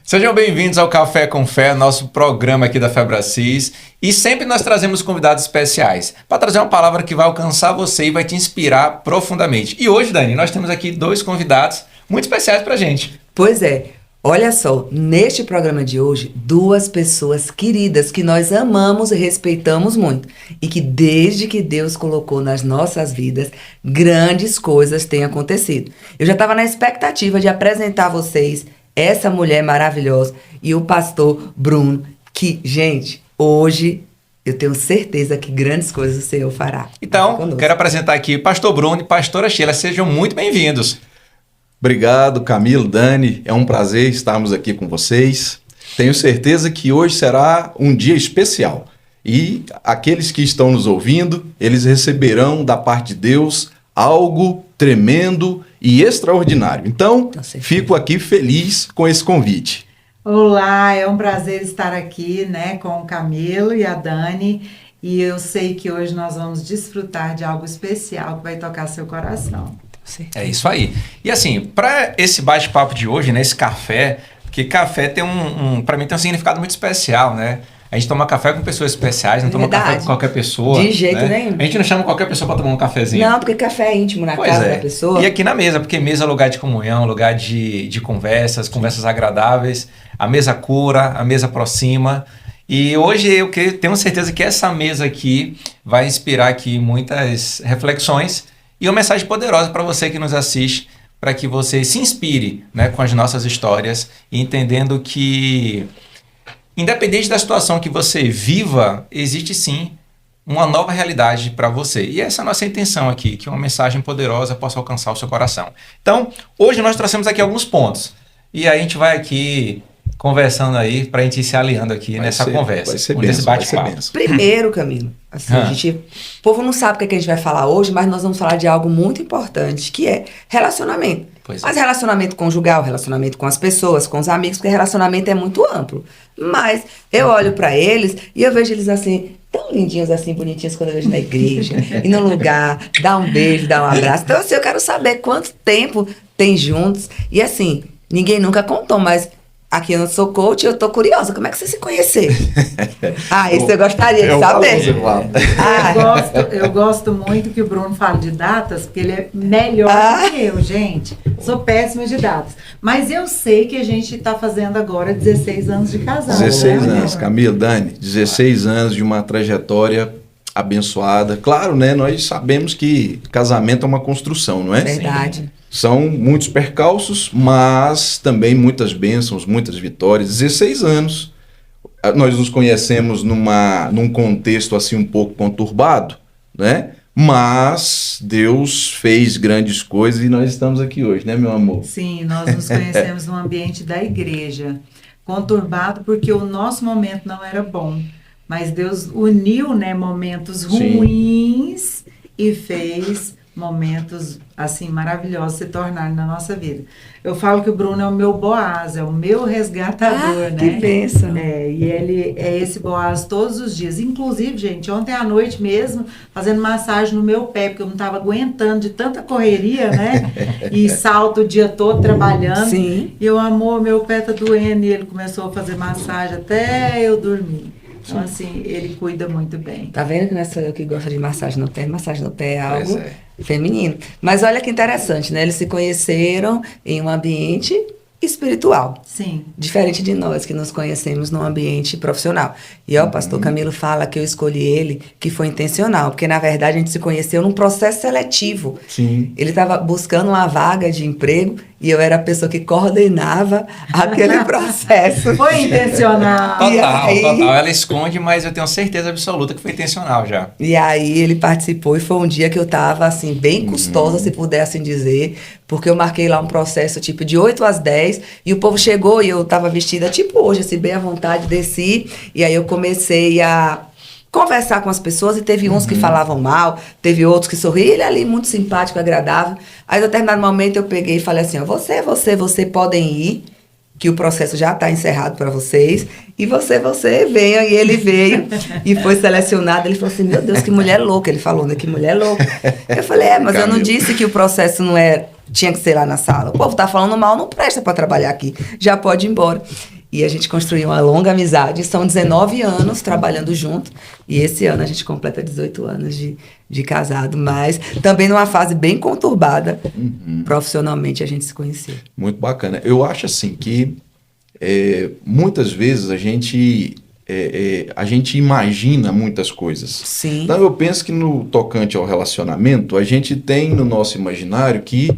Sejam bem-vindos ao Café com Fé, nosso programa aqui da Febracis. E sempre nós trazemos convidados especiais para trazer uma palavra que vai alcançar você e vai te inspirar profundamente. E hoje, Dani, nós temos aqui dois convidados muito especiais para a gente. Pois é. Olha só, neste programa de hoje, duas pessoas queridas que nós amamos e respeitamos muito. E que desde que Deus colocou nas nossas vidas, grandes coisas têm acontecido. Eu já estava na expectativa de apresentar a vocês essa mulher maravilhosa e o pastor Bruno, que, gente, hoje eu tenho certeza que grandes coisas o Senhor fará. Então, quero apresentar aqui pastor Bruno e pastora Sheila. Sejam muito bem-vindos. Obrigado, Camilo, Dani. É um prazer estarmos aqui com vocês. Tenho certeza que hoje será um dia especial. E aqueles que estão nos ouvindo, eles receberão da parte de Deus algo tremendo e extraordinário. Então, fico aqui feliz com esse convite. Olá, é um prazer estar aqui, com o Camilo e a Dani. E eu sei que hoje nós vamos desfrutar de algo especial que vai tocar seu coração. É isso aí. E assim, para esse bate-papo de hoje, esse café, porque café tem para mim tem um significado muito especial, né? A gente toma café com pessoas especiais, não toma café com qualquer pessoa. De jeito nenhum. A gente não chama qualquer pessoa para tomar um cafezinho. Não, porque café é íntimo na casa da pessoa. E aqui na mesa, porque mesa é lugar de comunhão, lugar de conversas agradáveis. A mesa cura, a mesa aproxima. E hoje eu tenho certeza que essa mesa aqui vai inspirar aqui muitas reflexões e uma mensagem poderosa para você que nos assiste, para que você se inspire com as nossas histórias, entendendo que, independente da situação que você viva, existe sim uma nova realidade para você. E essa é a nossa intenção aqui, que uma mensagem poderosa possa alcançar o seu coração. Então, hoje nós trouxemos aqui alguns pontos. E aí a gente vai aqui conversando aí para a gente ir se alinhando aqui nessa conversa, nesse bate-papo. Primeiro, Camilo, assim, o povo não sabe o que a gente vai falar hoje, mas nós vamos falar de algo muito importante, que é relacionamento. Mas relacionamento conjugal, relacionamento com as pessoas, com os amigos, porque relacionamento é muito amplo. Mas eu olho para eles e eu vejo eles assim, tão lindinhos assim, bonitinhos quando eu vejo na igreja, e no lugar, dá um beijo, dá um abraço. Então assim, eu quero saber quanto tempo tem juntos. E assim, ninguém nunca contou, mas aqui eu não sou coach, eu tô curiosa. Como é que você se conheceu? Isso eu gostaria de saber. Eu gosto muito que o Bruno fale de datas, porque ele é melhor do que eu, gente. Sou péssima de datas. Mas eu sei que a gente tá fazendo agora 16 anos de casado. 16 anos, Camilo, Dani. 16 anos de uma trajetória abençoada. Claro, nós sabemos que casamento é uma construção, não é? Verdade. Sim. São muitos percalços, mas também muitas bênçãos, muitas vitórias. 16 anos. Nós nos conhecemos num contexto assim um pouco conturbado, né? Mas Deus fez grandes coisas e nós estamos aqui hoje, né, meu amor? Sim, nós nos conhecemos no ambiente da igreja. Conturbado porque o nosso momento não era bom. Mas Deus uniu, momentos ruins e fez momentos assim maravilhosos se tornarem na nossa vida. Eu falo que o Bruno é o meu Boaz, é o meu resgatador, Que bênção. E ele é esse Boaz todos os dias. Inclusive, gente, ontem à noite mesmo, fazendo massagem no meu pé, porque eu não estava aguentando de tanta correria, e salto o dia todo trabalhando. Sim. E eu, amor, meu pé tá doendo, e ele começou a fazer massagem até eu dormir. Então, assim, ele cuida muito bem. Tá vendo que não é só eu que gosto de massagem no pé? Massagem no pé é algo feminino. Mas olha que interessante, Eles se conheceram em um ambiente espiritual. Sim. Diferente de nós, que nos conhecemos num ambiente profissional. E o pastor Camilo fala que eu escolhi ele, que foi intencional, porque na verdade a gente se conheceu num processo seletivo. Sim. Ele estava buscando uma vaga de emprego e eu era a pessoa que coordenava aquele processo. Foi intencional. Total. Ela esconde, mas eu tenho certeza absoluta que foi intencional já. E aí ele participou e foi um dia que eu estava assim, bem custosa, se puder assim dizer, porque eu marquei lá um processo tipo de 8 às 10 e o povo chegou e eu estava vestida tipo hoje, assim, bem à vontade, desci e aí eu comecei a conversar com as pessoas e teve uns que falavam mal, teve outros que sorriam, ele ali muito simpático, agradável. Aí, em determinado momento, eu peguei e falei assim, você podem ir, que o processo já está encerrado para vocês, e você venha, e ele veio, e foi selecionado, ele falou assim, meu Deus, que mulher louca, ele falou, que mulher louca. Eu falei, mas eu não disse que o processo não tinha que ser lá na sala, o povo tá falando mal, não presta para trabalhar aqui, já pode ir embora. E a gente construiu uma longa amizade. São 19 anos trabalhando junto. E esse ano a gente completa 18 anos de casado. Mas também numa fase bem conturbada. Profissionalmente a gente se conheceu. Muito bacana. Eu acho assim que muitas vezes a gente imagina muitas coisas. Sim. Então eu penso que no tocante ao relacionamento, a gente tem no nosso imaginário que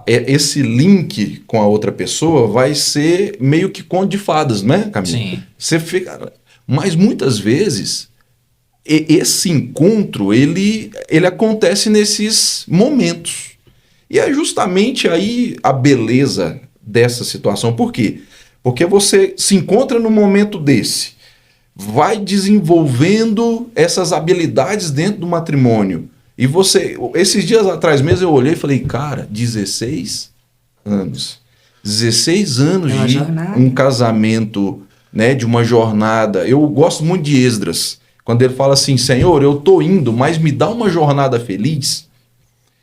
esse link com a outra pessoa vai ser meio que conto de fadas, né, Camila? Sim. Você fica... Mas muitas vezes esse encontro ele acontece nesses momentos. E é justamente aí a beleza dessa situação. Por quê? Porque você se encontra num momento desse, vai desenvolvendo essas habilidades dentro do matrimônio. E esses dias atrás mesmo eu olhei e falei, cara, 16 anos. 16 anos de jornada. Um casamento, né, de uma jornada. Eu gosto muito de Esdras. Quando ele fala assim, Senhor, eu tô indo, mas me dá uma jornada feliz.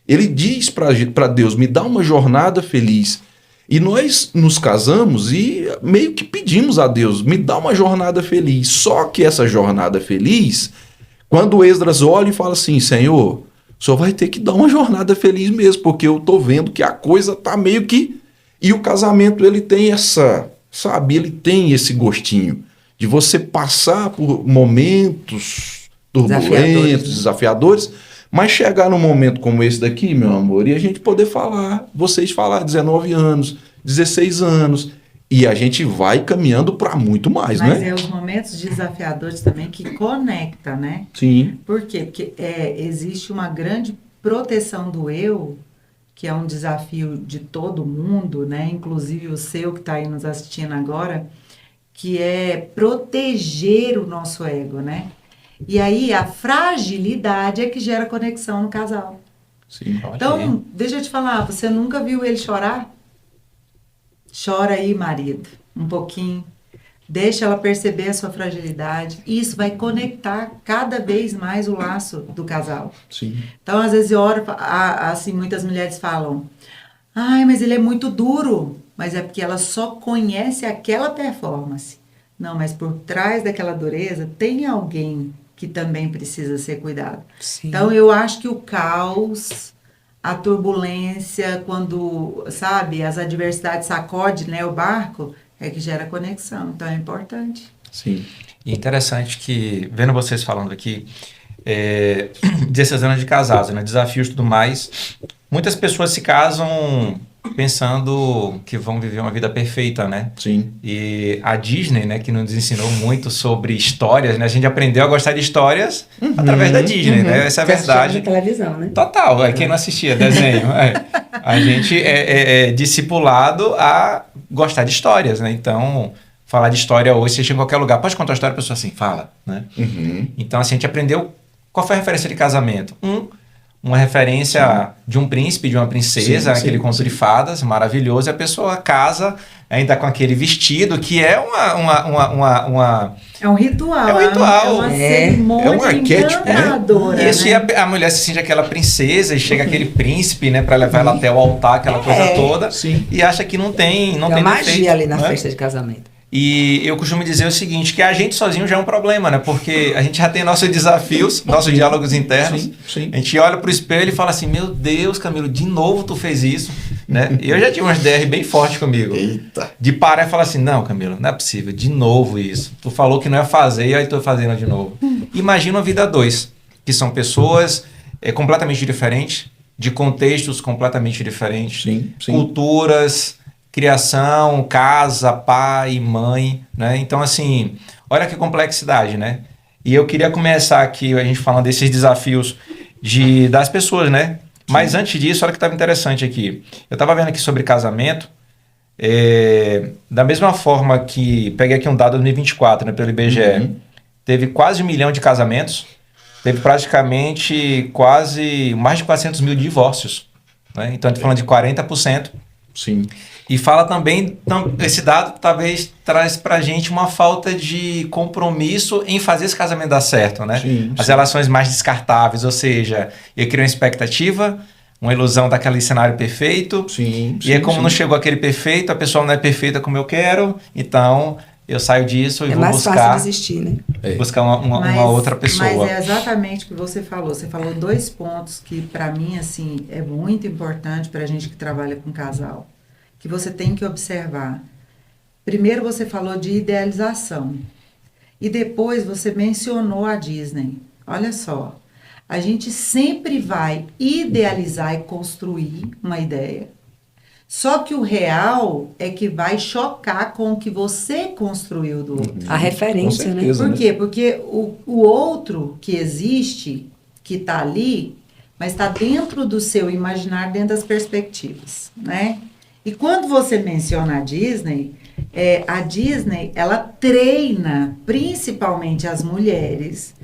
Ele diz para Deus, me dá uma jornada feliz. E nós nos casamos e meio que pedimos a Deus, me dá uma jornada feliz. Só que essa jornada feliz, quando o Esdras olha e fala assim, Senhor, o senhor vai ter que dar uma jornada feliz mesmo, porque eu tô vendo que a coisa tá meio que... E o casamento, ele tem ele tem esse gostinho de você passar por momentos turbulentos, desafiadores, mas chegar num momento como esse daqui, meu amor, e a gente poder falar, vocês falar 19 anos, 16 anos, e a gente vai caminhando para muito mais, Mas né? é os momentos desafiadores também que conecta, né? Sim. Por quê? Porque existe uma grande proteção do eu, que é um desafio de todo mundo, né? Inclusive o seu que está aí nos assistindo agora, que é proteger o nosso ego, né? E aí a fragilidade é que gera conexão no casal. Sim. Então, deixa eu te falar, você nunca viu ele chorar? Chora aí, marido, um pouquinho. Deixa ela perceber a sua fragilidade. Isso vai conectar cada vez mais o laço do casal. Sim. Então, às vezes eu oro, assim, muitas mulheres falam, ai, mas ele é muito duro. Mas é porque ela só conhece aquela performance. Não, mas por trás daquela dureza tem alguém que também precisa ser cuidado. Sim. Então, eu acho que o caos, a turbulência, quando, sabe, as adversidades sacodem, né, o barco, é que gera conexão. Então, é importante. Sim. E interessante que, vendo vocês falando aqui, 16 anos de casados, né, desafios e tudo mais, muitas pessoas se casam pensando que vão viver uma vida perfeita, né? Sim. E a Disney, né, que nos ensinou muito sobre histórias, né? A gente aprendeu a gostar de histórias através da Disney, né? Essa é a verdade. Na televisão, né? Total, quem não assistia desenho. A gente é discipulado a gostar de histórias, né? Então, falar de história hoje, você chega em qualquer lugar, pode contar uma história, a pessoa assim, fala, né? Então, assim, a gente aprendeu qual foi a referência de casamento. Uma referência de um príncipe, de uma princesa, aquele conto de fadas maravilhoso, e a pessoa casa ainda com aquele vestido, que é uma É um ritual. É um ritual. É uma cerimônia É um arquétipo, né? encantadora, Isso, né? e a mulher se sente aquela princesa, e chega aquele príncipe, né, para levar ela até o altar, aquela coisa toda, sim. e acha que não tem Tem uma defeito, magia ali na né? festa de casamento. E eu costumo dizer o seguinte, que a gente sozinho já é um problema, né? Porque a gente já tem nossos desafios, nossos diálogos internos. Sim, sim. A gente olha pro espelho e fala assim, meu Deus, Camilo, de novo tu fez isso, né? E eu já tive umas DR bem fortes comigo. Eita. De parar e falar assim, não, Camilo, não é possível, de novo isso. Tu falou que não ia fazer e aí tô fazendo de novo. Imagina a vida a dois, que são pessoas completamente diferentes, de contextos completamente diferentes, Sim, sim. culturas, criação, casa, pai, mãe, né? Então, assim, olha que complexidade, né? E eu queria começar aqui, a gente falando desses desafios das pessoas, né? Mas antes disso, olha que estava interessante aqui. Eu estava vendo aqui sobre casamento, da mesma forma que, peguei aqui um dado de 2024, né, pelo IBGE, teve quase 1 milhão de casamentos, teve praticamente mais de 400 mil divórcios, né? Então, a gente falando de 40%. Sim. E fala também, esse dado talvez traz pra gente uma falta de compromisso em fazer esse casamento dar certo, né? Sim, As sim. relações mais descartáveis, ou seja, eu crio uma expectativa, uma ilusão daquele cenário perfeito. Sim, E é como não chegou aquele perfeito, a pessoa não é perfeita como eu quero, então eu saio disso e vou mais buscar... fácil desistir, né? Buscar uma outra pessoa. Mas é exatamente o que você falou. Você falou 2 pontos que, para mim, assim, é muito importante para a gente que trabalha com casal, que você tem que observar. Primeiro, você falou de idealização. E depois, você mencionou a Disney. Olha só, a gente sempre vai idealizar e construir uma ideia. Só que o real é que vai chocar com o que você construiu do outro. A referência, né? Por quê? Porque o outro que existe, que está ali, mas está dentro do seu imaginário, dentro das perspectivas, né? E quando você menciona a Disney, ela treina principalmente as mulheres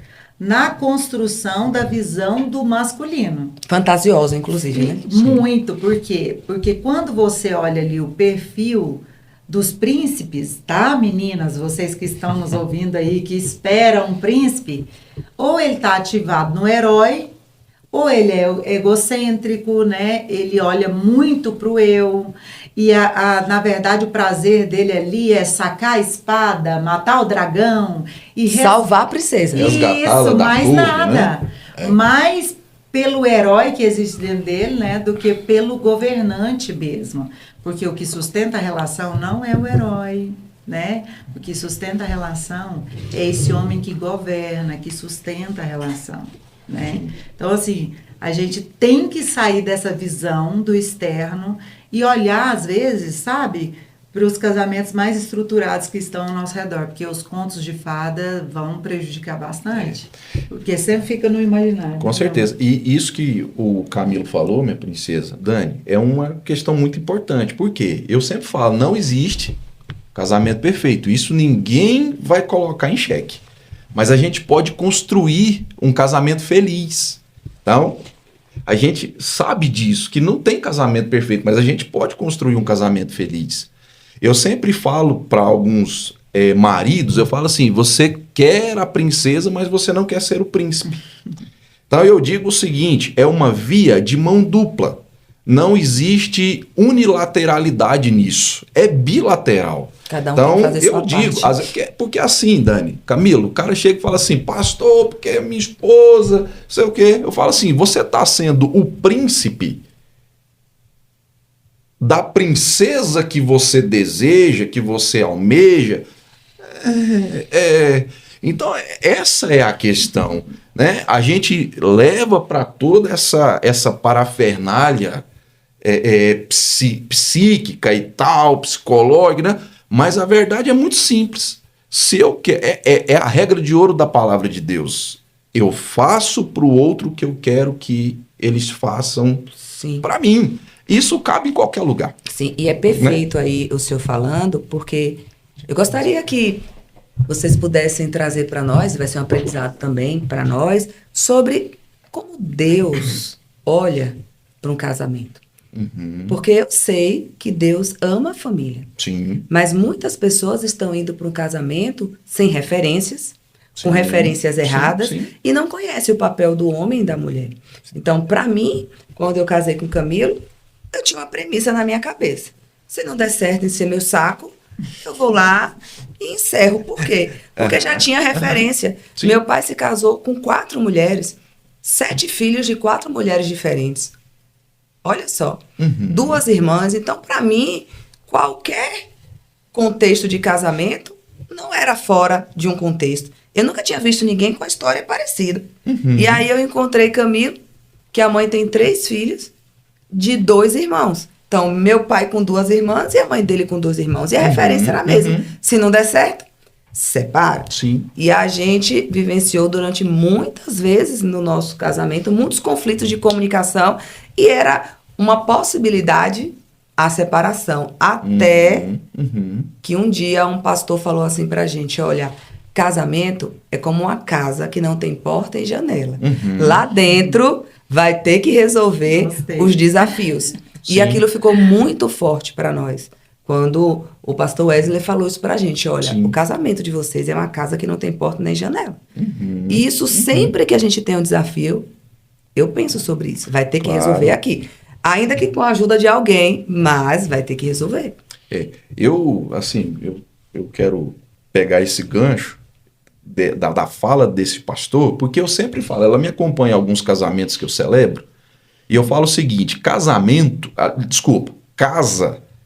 na construção da visão do masculino. Fantasiosa, inclusive, né? Muito, por quê? Porque quando você olha ali o perfil dos príncipes, tá, meninas, vocês que estão nos ouvindo aí, que esperam um príncipe, ou ele tá ativado no herói, ou ele é egocêntrico, né? Ele olha muito pro eu, e na verdade o prazer dele ali é sacar a espada, matar o dragão e salvar a princesa. Isso, mais nada. Né? Mais pelo herói que existe dentro dele, né, do que pelo governante mesmo. Porque o que sustenta a relação não é o herói, né? O que sustenta a relação é esse homem que governa, que sustenta a relação, né? Então, assim, a gente tem que sair dessa visão do externo e olhar, às vezes, sabe, para os casamentos mais estruturados que estão ao nosso redor, porque os contos de fada vão prejudicar bastante, porque sempre fica no imaginário. Com certeza. E isso que o Camilo falou, minha princesa, Dani, é uma questão muito importante, porque eu sempre falo, não existe casamento perfeito, isso ninguém vai colocar em xeque, mas a gente pode construir um casamento feliz. Então, a gente sabe disso, que não tem casamento perfeito, mas a gente pode construir um casamento feliz. Eu sempre falo para alguns maridos, eu falo assim, você quer a princesa, mas você não quer ser o príncipe. Então eu digo o seguinte, é uma via de mão dupla. Não existe unilateralidade nisso, é bilateral. Cada um então, tem que fazer eu sua digo, parte. porque assim, Dani, Camilo, o cara chega e fala assim, pastor, porque é minha esposa, não sei o quê. Eu falo assim, você está sendo o príncipe da princesa que você deseja, que você almeja. Então, essa é a questão, né? A gente leva para toda essa parafernália psíquica e tal, psicológica, né? Mas a verdade é muito simples. Se eu é a regra de ouro da palavra de Deus. Eu faço para o outro o que eu quero que eles façam para mim. Isso cabe em qualquer lugar. Sim, e é perfeito, né, aí o senhor falando, porque eu gostaria que vocês pudessem trazer para nós, vai ser um aprendizado também para nós, sobre como Deus olha para um casamento. Uhum. Porque eu sei que Deus ama a família. Sim. Mas muitas pessoas estão indo para um casamento sem referências, com referências erradas, e não conhecem o papel do homem e da mulher. Então, para mim, quando eu casei com o Camilo, eu tinha uma premissa na minha cabeça. Se não der certo em ser meu saco, eu vou lá e encerro. Por quê? Porque já tinha referência. Sim. Meu pai se casou com 4 mulheres, 7 filhos de 4 mulheres diferentes. Olha só. 2 irmãs. Então, para mim, qualquer contexto de casamento não era fora de um contexto. Eu nunca tinha visto ninguém com a história parecida. E aí eu encontrei Camilo, que a mãe tem 3 filhos, de 2 irmãos. Então, meu pai com 2 irmãs e a mãe dele com 2 irmãos. E a referência era a mesma. Se não der certo, separa. Sim. E a gente vivenciou durante muitas vezes no nosso casamento muitos conflitos de comunicação e era uma possibilidade a separação. Até que um dia um pastor falou assim pra gente, olha, casamento é como uma casa que não tem porta e janela. Lá dentro vai ter que resolver os desafios. Sim. E aquilo ficou muito forte para nós. Quando o pastor Wesley falou isso pra gente, olha, o casamento de vocês é uma casa que não tem porta nem janela. E isso sempre que a gente tem um desafio, Eu penso sobre isso. Vai ter que Claro. resolver aqui. Ainda que com a ajuda de alguém, mas vai ter que resolver. Eu quero pegar esse gancho da fala desse pastor, porque eu sempre falo, ela me acompanha em alguns casamentos que eu celebro, e eu falo o seguinte, casa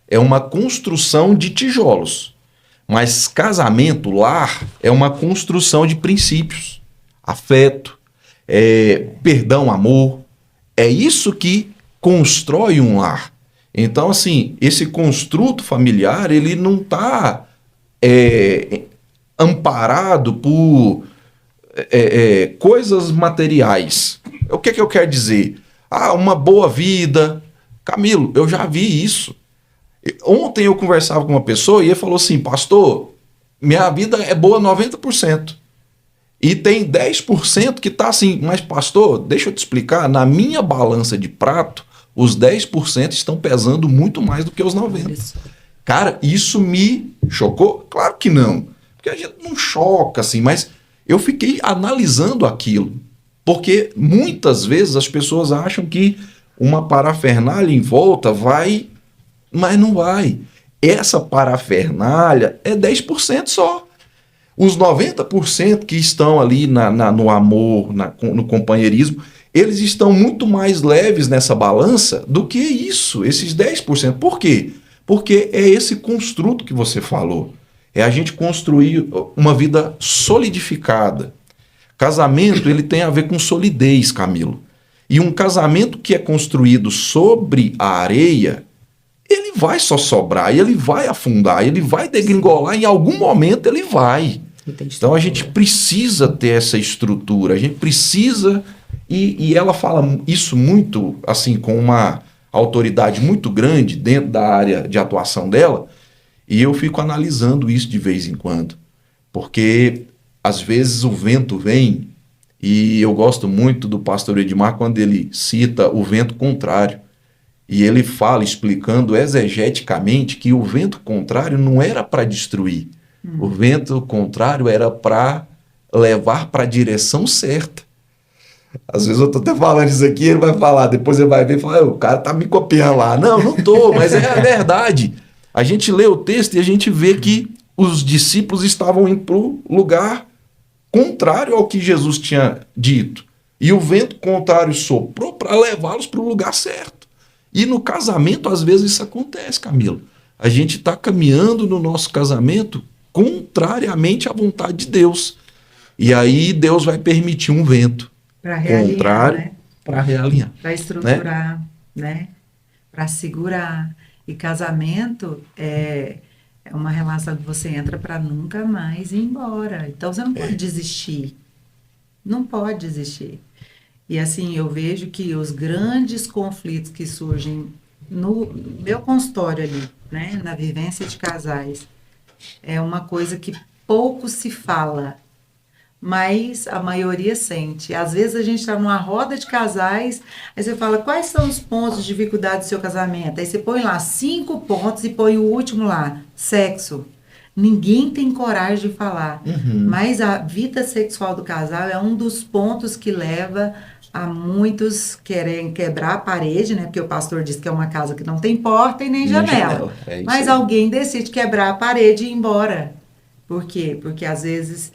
é uma construção de tijolos, mas casamento, lar, é uma construção de princípios, afeto, perdão, amor, é isso que constrói um lar. Então, assim, esse construto familiar, ele não está amparado por coisas materiais. O que eu quero dizer? Uma boa vida. Camilo, eu já vi isso. Ontem eu conversava com uma pessoa e ele falou assim, pastor, minha vida é boa 90%. E tem 10% que está assim, mas pastor, deixa eu te explicar, na minha balança de prato, os 10% estão pesando muito mais do que os 90%. Cara, isso me chocou? Claro que não. Porque a gente não choca assim, mas eu fiquei analisando aquilo. Porque muitas vezes as pessoas acham que uma parafernália em volta vai, mas não vai. Essa parafernália é 10% só. Os 90% que estão ali no amor, no companheirismo, eles estão muito mais leves nessa balança do que isso, esses 10%. Por quê? Porque é esse construto que você falou. É a gente construir uma vida solidificada. Casamento, ele tem a ver com solidez, Camilo. E um casamento que é construído sobre a areia, ele vai só sobrar, ele vai afundar, ele vai degringolar, em algum momento ele vai. Então a gente precisa ter essa estrutura, a gente precisa, e ela fala isso muito, assim, com uma autoridade muito grande dentro da área de atuação dela, e eu fico analisando isso de vez em quando, porque às vezes o vento vem, e eu gosto muito do pastor Edmar quando ele cita o vento contrário, e ele fala, explicando exegeticamente, que o vento contrário não era para destruir, o vento contrário era para levar para a direção certa. Às vezes eu estou até falando isso aqui, ele vai falar, depois ele vai ver e falar, o cara tá me copiando lá. Não estou, mas é a verdade. A gente lê o texto e a gente vê que os discípulos estavam indo para o lugar contrário ao que Jesus tinha dito. E o vento contrário soprou para levá-los para o lugar certo. E no casamento, às vezes, isso acontece, Camilo. A gente está caminhando no nosso casamento contrariamente à vontade de Deus. E aí Deus vai permitir um vento contrário, né? Para realinhar. Para estruturar, né? Para segurar. E casamento é uma relação que você entra para nunca mais ir embora. Então você não pode desistir. Não pode desistir. E assim, eu vejo que os grandes conflitos que surgem no meu consultório ali, né? Na vivência de casais, é uma coisa que pouco se fala, mas a maioria sente. Às vezes a gente está numa roda de casais, aí você fala, quais são os pontos de dificuldade do seu casamento? Aí você põe lá 5 pontos e põe o último lá, sexo. Ninguém tem coragem de falar, mas a vida sexual do casal é um dos pontos que leva a muitos querem quebrar a parede, né? Porque o pastor diz que é uma casa que não tem porta e nem janela. Mas alguém decide quebrar a parede e ir embora. Por quê? Porque às vezes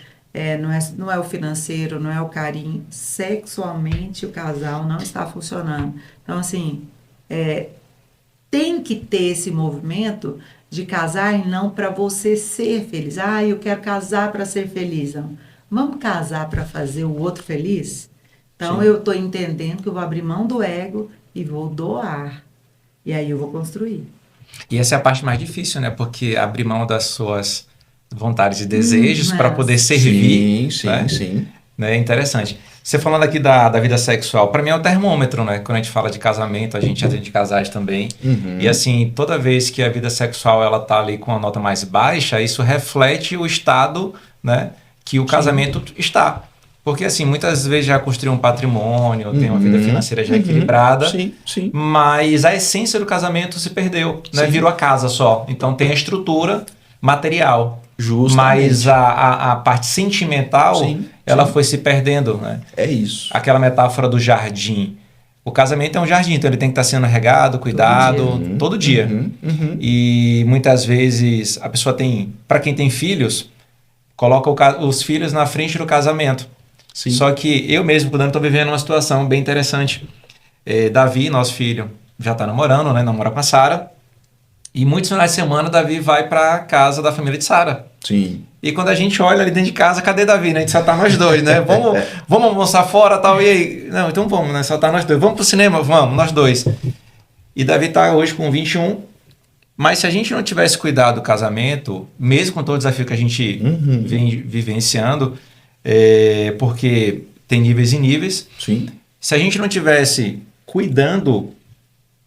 não é o financeiro, não é o carinho. Sexualmente o casal não está funcionando. Então, assim, tem que ter esse movimento de casar e não para você ser feliz. Eu quero casar para ser feliz. Não. Vamos casar para fazer o outro feliz? Então, sim, eu estou entendendo que eu vou abrir mão do ego e vou doar. E aí eu vou construir. E essa é a parte mais difícil, né? Porque abrir mão das suas vontades e desejos para poder servir. Sim, né? Sim. É interessante. Você falando aqui da vida sexual, para mim é o termômetro, né? Quando a gente fala de casamento, a gente atende casais também. E assim, toda vez que a vida sexual ela tá ali com a nota mais baixa, isso reflete o estado, né, que o casamento está. Porque, assim, muitas vezes já construiu um patrimônio, tem uma vida financeira já equilibrada, sim. Mas a essência do casamento se perdeu, né? Virou a casa só. Então, tem a estrutura material. Justamente. Mas a parte sentimental, ela foi se perdendo, né? É isso. Aquela metáfora do jardim. O casamento é um jardim, então ele tem que estar sendo regado, cuidado, todo dia. E muitas vezes a pessoa tem, para quem tem filhos, coloca os filhos na frente do casamento. Sim. Só que eu mesmo, quando estou vivendo uma situação bem interessante. Davi, nosso filho, já está namorando, né? Namora com a Sara. E muitos finais de semana, Davi vai para a casa da família de Sara. Sim. E quando a gente olha ali dentro de casa, cadê Davi, né? A gente só tá nós dois, né? Vamos almoçar fora e tal. E aí? Não, então vamos, né? Só tá nós dois. Vamos pro cinema? Vamos, nós dois. E Davi tá hoje com 21. Mas se a gente não tivesse cuidado do casamento, mesmo com todo o desafio que a gente vem vivenciando, porque tem níveis e níveis. Sim. Se a gente não tivesse cuidando,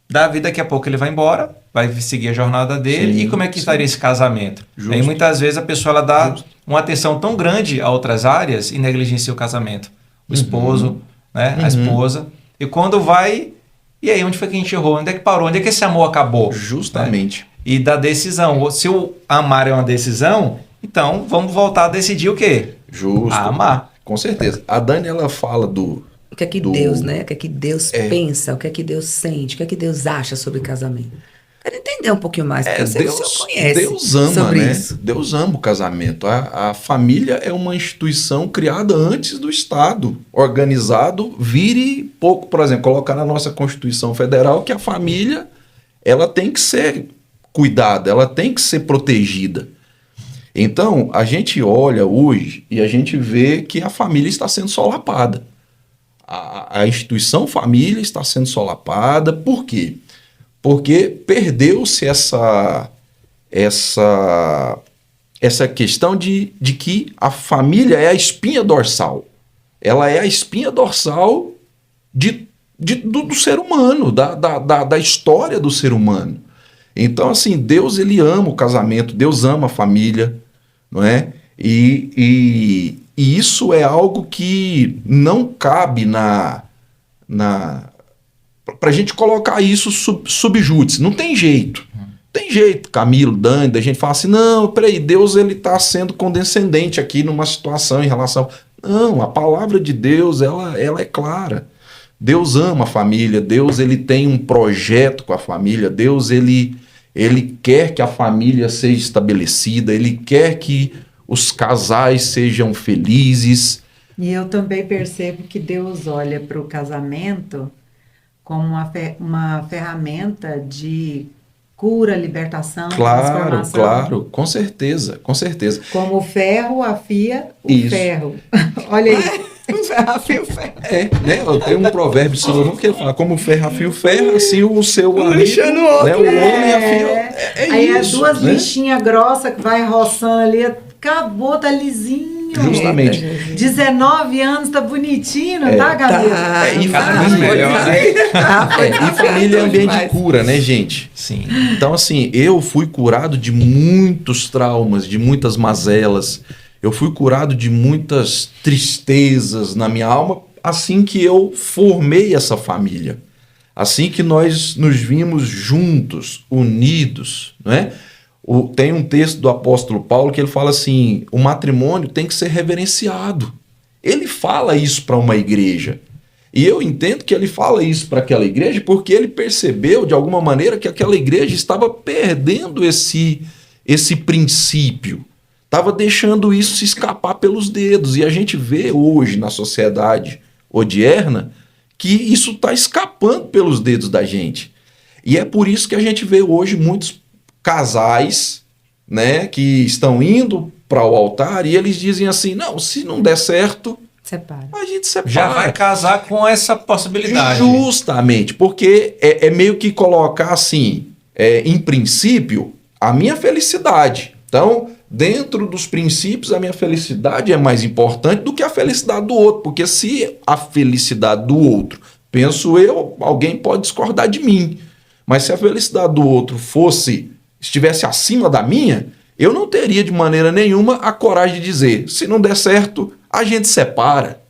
Davi daqui a pouco ele vai embora, vai seguir a jornada dele. E como é que estaria esse casamento? Aí muitas vezes a pessoa ela dá uma atenção tão grande a outras áreas e negligencia o casamento. O esposo, né? A esposa. E quando vai... E aí, onde foi que a gente errou? Onde é que parou? Onde é que esse amor acabou? Justamente. Né? E da decisão. Se o amar é uma decisão, então vamos voltar a decidir o quê? Justo. A amar. Com certeza. A Dani, ela fala do... O que é que Deus, né? O que é que Deus pensa? O que é que Deus sente? O que é que Deus acha sobre casamento? Quero entender um pouquinho mais, porque eu sei que o senhor conhece Deus ama, sobre né? isso. Deus ama o casamento. A família é uma instituição criada antes do Estado, organizado, vire pouco, por exemplo, colocar na nossa Constituição Federal que a família ela tem que ser cuidada, ela tem que ser protegida. Então, a gente olha hoje e a gente vê que a família está sendo solapada. A instituição família está sendo solapada. Por quê? Porque perdeu-se essa questão de que a família é a espinha dorsal. Ela é a espinha dorsal do ser humano, da história do ser humano. Então, assim, Deus ele ama o casamento, Deus ama a família, não é? E isso é algo que não cabe para a gente colocar isso subjúdice. Não tem jeito. Tem jeito, Camilo, Dani, da gente falar assim, não, peraí, Deus ele está sendo condescendente aqui numa situação em relação... Não, a palavra de Deus, ela é clara. Deus ama a família, Deus ele tem um projeto com a família, Deus ele quer que a família seja estabelecida, ele quer que os casais sejam felizes. E eu também percebo que Deus olha para o casamento como uma ferramenta de cura, libertação, transformação. Claro, com certeza. Como o ferro afia o ferro. Olha aí. Ferro afia o ferro. Né? Eu tenho um provérbio Salomão que ele fala, como o ferro afia o ferro, assim o seu amigo, lixando o outro. né? O homem afia... Aí isso, duas né? lixinhas grossas que vai roçando ali, acabou, tá lisinho. Justamente. 19 anos, tá bonitinho, não tá, Gabriel? E cada vez melhor, né? E família é ambiente de cura, né, gente? Sim. Então, assim, eu fui curado de muitos traumas, de muitas mazelas. Eu fui curado de muitas tristezas na minha alma, assim que eu formei essa família. Assim que nós nos vimos juntos, unidos, não é? Tem um texto do apóstolo Paulo que ele fala assim, o matrimônio tem que ser reverenciado. Ele fala isso para uma igreja. E eu entendo que ele fala isso para aquela igreja porque ele percebeu, de alguma maneira, que aquela igreja estava perdendo esse princípio. Estava deixando isso se escapar pelos dedos. E a gente vê hoje na sociedade odierna que isso está escapando pelos dedos da gente. E é por isso que a gente vê hoje muitos casais, né, que estão indo para o altar e eles dizem assim, não, se não der certo, separa. A gente separa. Já vai casar com essa possibilidade. Justamente, porque é meio que colocar assim, em princípio, a minha felicidade. Então, dentro dos princípios, a minha felicidade é mais importante do que a felicidade do outro, porque se a felicidade do outro, penso eu, alguém pode discordar de mim, mas se a felicidade do outro estivesse acima da minha, eu não teria de maneira nenhuma a coragem de dizer, se não der certo, a gente separa.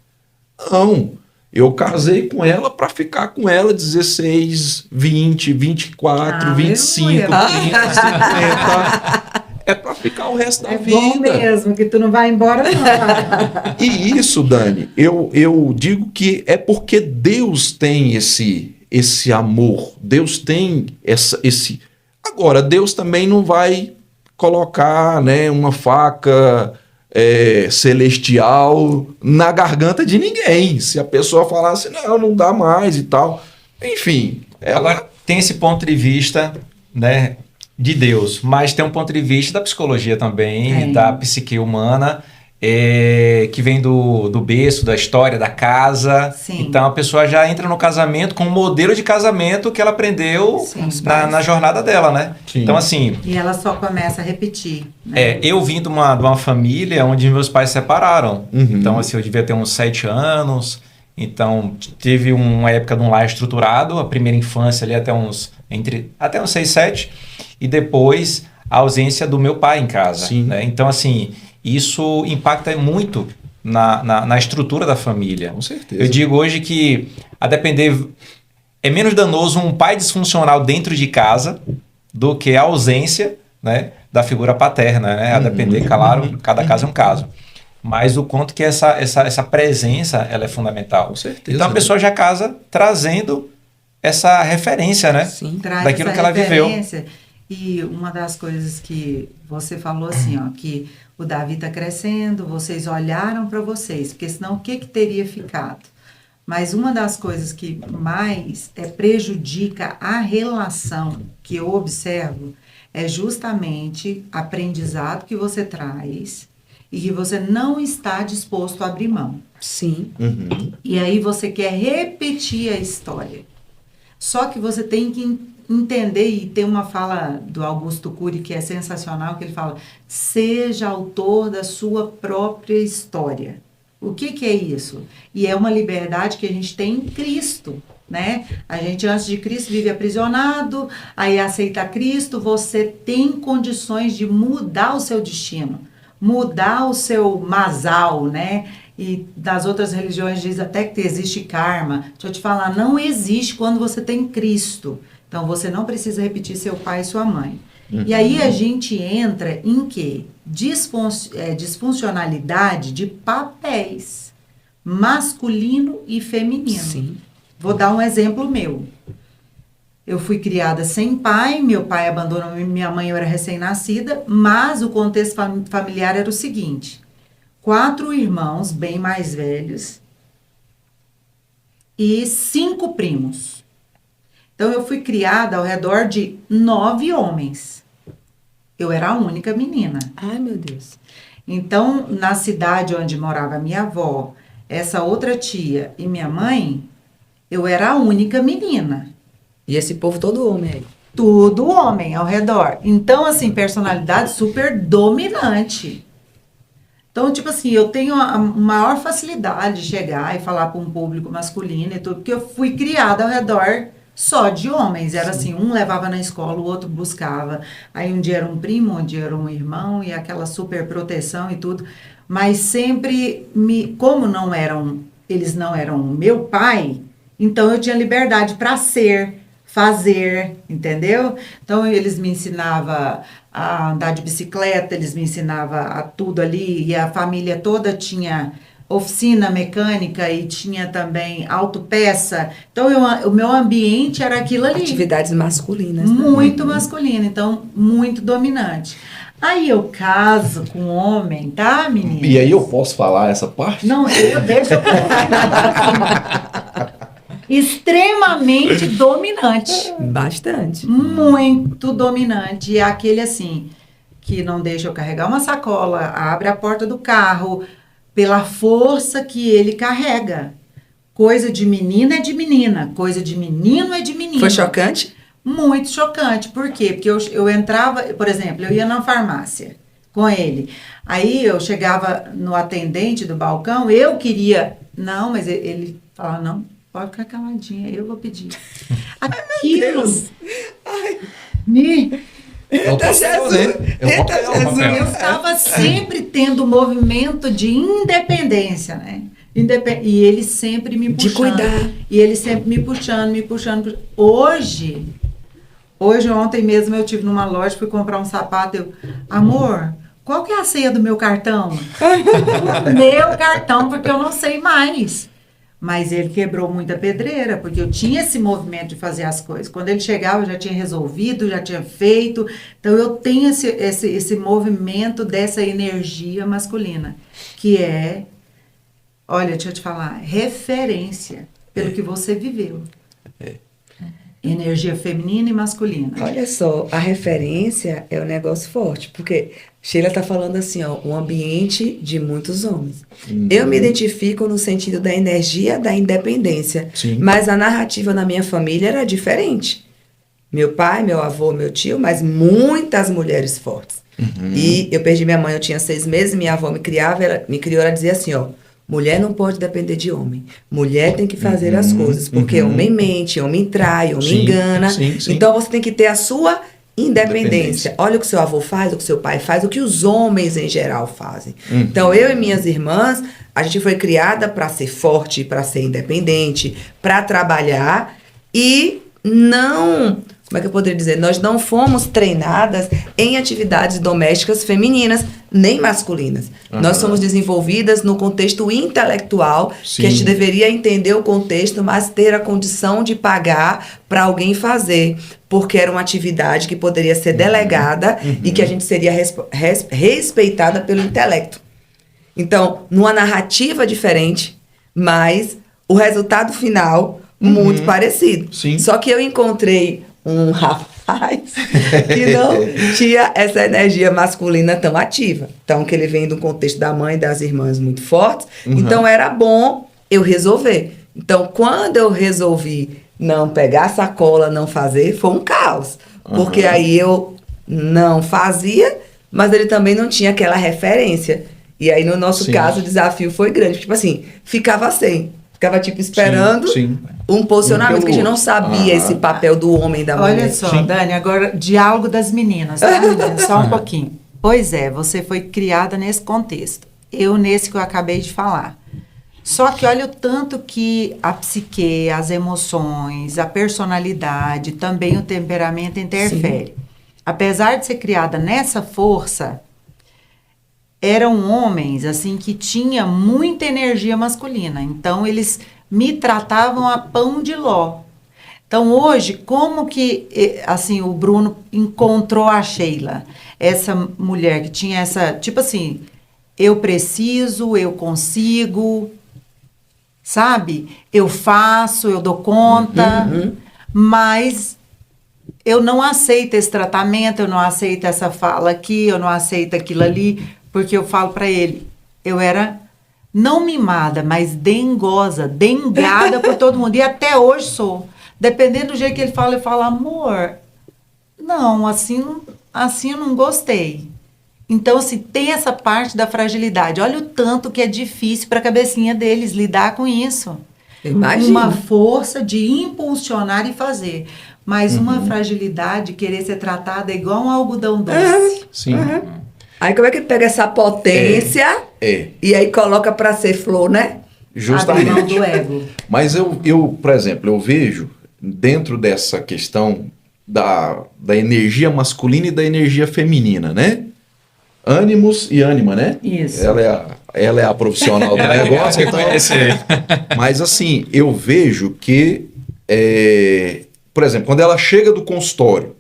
Não, eu casei com ela para ficar com ela 16, 20, 24, 25, 30, 50. É para ficar o resto da É vida. bom mesmo, que tu não vai embora não. E isso, Dani, eu digo que é porque Deus tem esse amor, Deus tem esse... Agora, Deus também não vai colocar, né, uma faca celestial na garganta de ninguém. Se a pessoa falasse, não dá mais e tal. Enfim. Agora, tem esse ponto de vista, né, de Deus, mas tem um ponto de vista da psicologia também, da psique humana, que vem do berço, da história, da casa. Sim. Então a pessoa já entra no casamento com um modelo de casamento que ela aprendeu na jornada dela, né? Sim. Então assim... E ela só começa a repetir. Né? Eu vim de uma família onde meus pais se separaram. Uhum. Então assim, eu devia ter uns 7 anos. Então tive uma época de um lar estruturado, a primeira infância ali até uns 6, 7. E depois a ausência do meu pai em casa. Sim. Né? Então assim... Isso impacta muito na estrutura da família. Com certeza. Eu digo hoje que, a depender, é menos danoso um pai disfuncional dentro de casa do que a ausência, né, da figura paterna. Né? A depender, claro, cada caso é um caso. Mas o quanto que essa presença ela é fundamental. Com certeza. Então a pessoa já casa trazendo essa referência, né? Sim. Traz Daquilo essa que ela viveu. referência. E uma das coisas que você falou assim, ó, que o Davi está crescendo, vocês olharam para vocês, porque senão o que teria ficado? Mas uma das coisas que mais prejudica a relação que eu observo é justamente aprendizado que você traz e que você não está disposto a abrir mão. Sim. Uhum. E aí você quer repetir a história. Só que você tem que entender, e tem uma fala do Augusto Cury que é sensacional, que ele fala, seja autor da sua própria história. O que é isso? E é uma liberdade que a gente tem em Cristo, né? A gente antes de Cristo vive aprisionado, aí aceita Cristo, você tem condições de mudar o seu destino, mudar o seu masal, né? E das outras religiões diz até que existe karma. Deixa eu te falar, não existe quando você tem Cristo. Então, você não precisa repetir seu pai e sua mãe. Uhum. E aí a gente entra em quê? Disfuncionalidade de papéis masculino e feminino. Sim. Vou dar um exemplo meu. Eu fui criada sem pai, meu pai abandonou minha mãe, eu era recém-nascida, mas o contexto familiar era o seguinte: 4 irmãos bem mais velhos e 5 primos. Então, eu fui criada ao redor de 9 homens. Eu era a única menina. Ai, meu Deus. Então, na cidade onde morava minha avó, essa outra tia e minha mãe, eu era a única menina. E esse povo todo homem aí? Tudo homem ao redor. Então, assim, personalidade super dominante. Então, tipo assim, eu tenho a maior facilidade de chegar e falar para um público masculino e tudo, porque eu fui criada ao redor só de homens. Era assim, um levava na escola, o outro buscava. Aí um dia era um primo, um dia era um irmão, e aquela super proteção e tudo. Mas sempre, como eles não eram meu pai, então eu tinha liberdade para ser, fazer, entendeu? Então eles me ensinavam a andar de bicicleta, eles me ensinavam a tudo ali, e a família toda tinha oficina mecânica e tinha também autopeça. Então, o meu ambiente era aquilo ali. Atividades masculinas. Muito masculino, então, muito dominante. Aí eu caso com um homem, tá, menina? E aí eu posso falar essa parte? Não, deixa eu extremamente dominante. Bastante. Muito dominante. E é aquele assim, que não deixa eu carregar uma sacola, abre a porta do carro, pela força que ele carrega. Coisa de menina é de menina, coisa de menino é de menino. Foi chocante? Muito chocante. Por quê? Porque eu entrava, por exemplo, eu ia na farmácia com ele. Aí eu chegava no atendente do balcão, eu queria... Não, mas ele falava, não, pode ficar caladinha, eu vou pedir. Aquilo... Ai, Eu estava sempre tendo movimento de independência, né? E ele sempre me puxando. De cuidar. E ele sempre me puxando. Ontem mesmo eu tive numa loja, fui comprar um sapato, amor, qual que é a senha do meu cartão? Meu cartão, porque eu não sei mais. Mas ele quebrou muita pedreira, porque eu tinha esse movimento de fazer as coisas. Quando ele chegava, eu já tinha resolvido, já tinha feito. Então, eu tenho esse movimento dessa energia masculina, que é, olha, deixa eu te falar, referência pelo que você viveu. Energia feminina e masculina. Olha só, a referência é um negócio forte, porque Sheila está falando assim, ó, um ambiente de muitos homens. Eu me identifico no sentido da energia da independência, mas a narrativa na minha família era diferente. Meu pai, meu avô, meu tio, mas muitas mulheres fortes. E eu perdi minha mãe, eu tinha 6 meses, minha avó me criou, ela dizia assim, ó, mulher não pode depender de homem. Mulher tem que fazer as coisas, porque homem mente, homem trai, homem engana. Então você tem que ter a sua independência. Olha o que seu avô faz, o que seu pai faz, o que os homens em geral fazem. Então eu e minhas irmãs, a gente foi criada para ser forte, para ser independente, para trabalhar e não... Como é que eu poderia dizer? Nós não fomos treinadas em atividades domésticas femininas nem masculinas. Nós somos desenvolvidas no contexto intelectual, que a gente deveria entender o contexto, mas ter a condição de pagar para alguém fazer, porque era uma atividade que poderia ser delegada e que a gente seria respeitada pelo intelecto. Então, numa narrativa diferente, mas o resultado final muito parecido. Só que eu encontrei um rapaz que não tinha essa energia masculina tão ativa. Então, que ele vem de um contexto da mãe e das irmãs muito fortes. Então, era bom eu resolver. Então, quando eu resolvi não pegar sacola, não fazer, foi um caos. Porque aí eu não fazia, mas ele também não tinha aquela referência. E aí, no nosso caso, o desafio foi grande. Tipo assim, ficava sem. Ficava, tipo, esperando um posicionamento, porque a gente não sabia esse papel do homem e da mulher. Olha só, Dani, agora, diálogo das meninas, tá, menina? Só um pouquinho. Pois é, você foi criada nesse contexto. Eu, nesse que eu acabei de falar. Só que olha o tanto que a psique, as emoções, a personalidade, também o temperamento interfere. Apesar de ser criada nessa força... eram homens, assim, que tinham muita energia masculina. Então, eles me tratavam a pão de ló. Então, hoje, como que, assim, o Bruno encontrou a Sheila? Essa mulher que tinha essa, tipo assim, eu preciso, eu consigo, sabe? Eu faço, eu dou conta, mas... eu não aceito esse tratamento, eu não aceito essa fala aqui, eu não aceito aquilo ali... porque eu falo para ele, eu era não mimada, mas dengosa, dengada por todo mundo. E até hoje sou. Dependendo do jeito que ele fala, eu falo, amor, não, assim eu não gostei. Então, assim, tem essa parte da fragilidade. Olha o tanto que é difícil para a cabecinha deles lidar com isso. Imagina. Uma força de impulsionar e fazer. Mas uma fragilidade, querer ser tratada igual um algodão doce. Aí como é que ele pega essa potência e aí coloca para ser flor, né? Justamente. A mão do ego. Mas eu, por exemplo, eu vejo dentro dessa questão da energia masculina e da energia feminina, né? Ânimos e ânima, né? Isso. Ela é a profissional do negócio. Então, mas assim, eu vejo que, por exemplo, quando ela chega do consultório,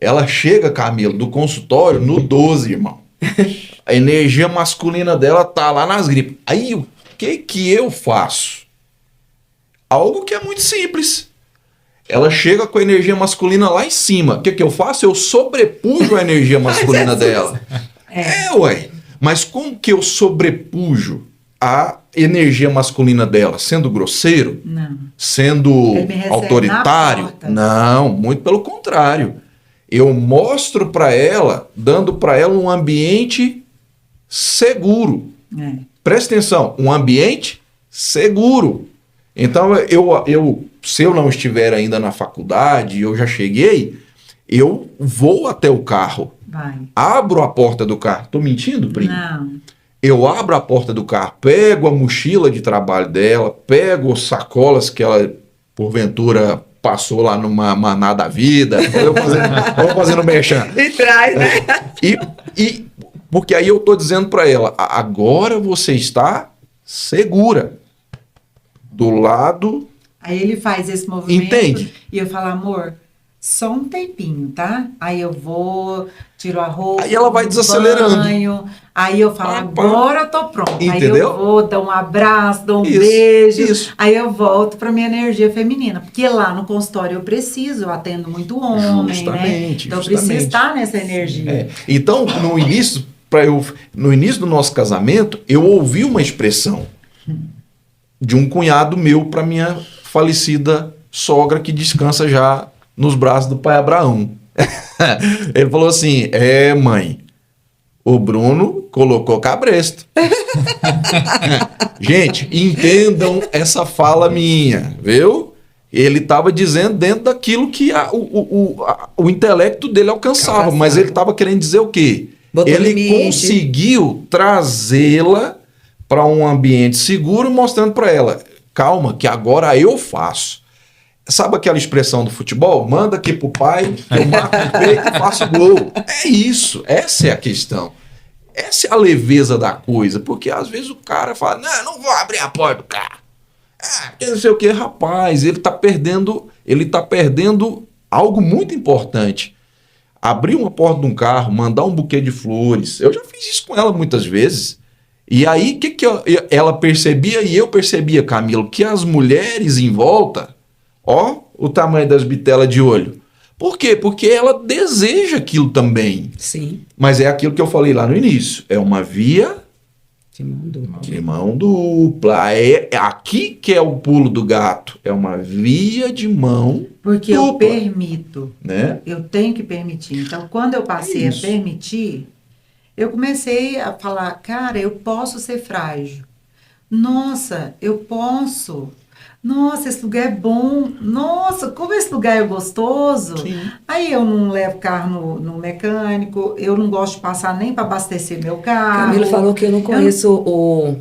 ela chega, Camila, do consultório no 12, irmão. A energia masculina dela tá lá nas gripes. Aí, o que eu faço? Algo que é muito simples. Ela chega com a energia masculina lá em cima. O que eu faço? Eu sobrepujo a energia masculina dela. Ué. Mas como que eu sobrepujo a energia masculina dela? Sendo grosseiro? Não. Sendo autoritário? Não, muito pelo contrário. Eu mostro para ela, dando para ela um ambiente seguro. Presta atenção, um ambiente seguro. Então, se eu não estiver ainda na faculdade, eu já cheguei, eu vou até o carro. Abro a porta do carro. Tô mentindo, primo? Não. Eu abro a porta do carro, pego a mochila de trabalho dela, pego as sacolas que ela, porventura, passou lá numa Maná da Vida, vamos fazendo merchan. E traz, né? Porque aí eu tô dizendo para ela, agora você está segura do lado. Aí ele faz esse movimento. Entende? E eu falo, amor, só um tempinho, tá? Aí eu vou, tiro a roupa. Aí ela vai desacelerando. Banho, aí eu falo, agora eu tô pronta. Entendeu? Aí eu vou, dou um abraço, dou um Isso, beijo. isso. Aí eu volto pra minha energia feminina. Porque lá no consultório eu atendo muito homem, né? Justamente, Então eu preciso justamente. estar nessa energia. É. Então, no início do nosso casamento, eu ouvi uma expressão de um cunhado meu para minha falecida sogra que descansa já nos braços do pai Abraão. Ele falou assim: mãe, o Bruno colocou cabresto. Gente, entendam essa fala minha, viu? Ele estava dizendo dentro daquilo que o intelecto dele alcançava, mas ele estava querendo dizer o quê? Botou Ele limite. conseguiu trazê-la para um ambiente seguro, mostrando para ela: calma, que agora eu faço. Sabe aquela expressão do futebol? Manda aqui pro pai, eu marco o peito e faço gol. É isso, essa é a questão. Essa é a leveza da coisa, porque às vezes o cara fala: não vou abrir a porta do carro. Porque não sei o que, rapaz, ele tá perdendo algo muito importante. Abrir uma porta de um carro, mandar um buquê de flores. Eu já fiz isso com ela muitas vezes. E aí, o que ela percebia e eu percebia, Camilo? Que as mulheres em volta, ó, o tamanho das bitelas de olho. Por quê? Porque ela deseja aquilo também. Sim. Mas é aquilo que eu falei lá no início. É uma via De mão mão dupla. É aqui que é o pulo do gato. É uma via de mão Porque dupla, eu permito. né? Eu tenho que permitir. Então, quando eu passei a Isso. permitir, eu comecei a falar, cara, eu posso ser frágil. Nossa, eu posso. Nossa, esse lugar é bom. Nossa, como esse lugar é gostoso. Sim. Aí eu não levo carro no mecânico, eu não gosto de passar nem para abastecer meu carro. Camilo falou que eu não conheço o...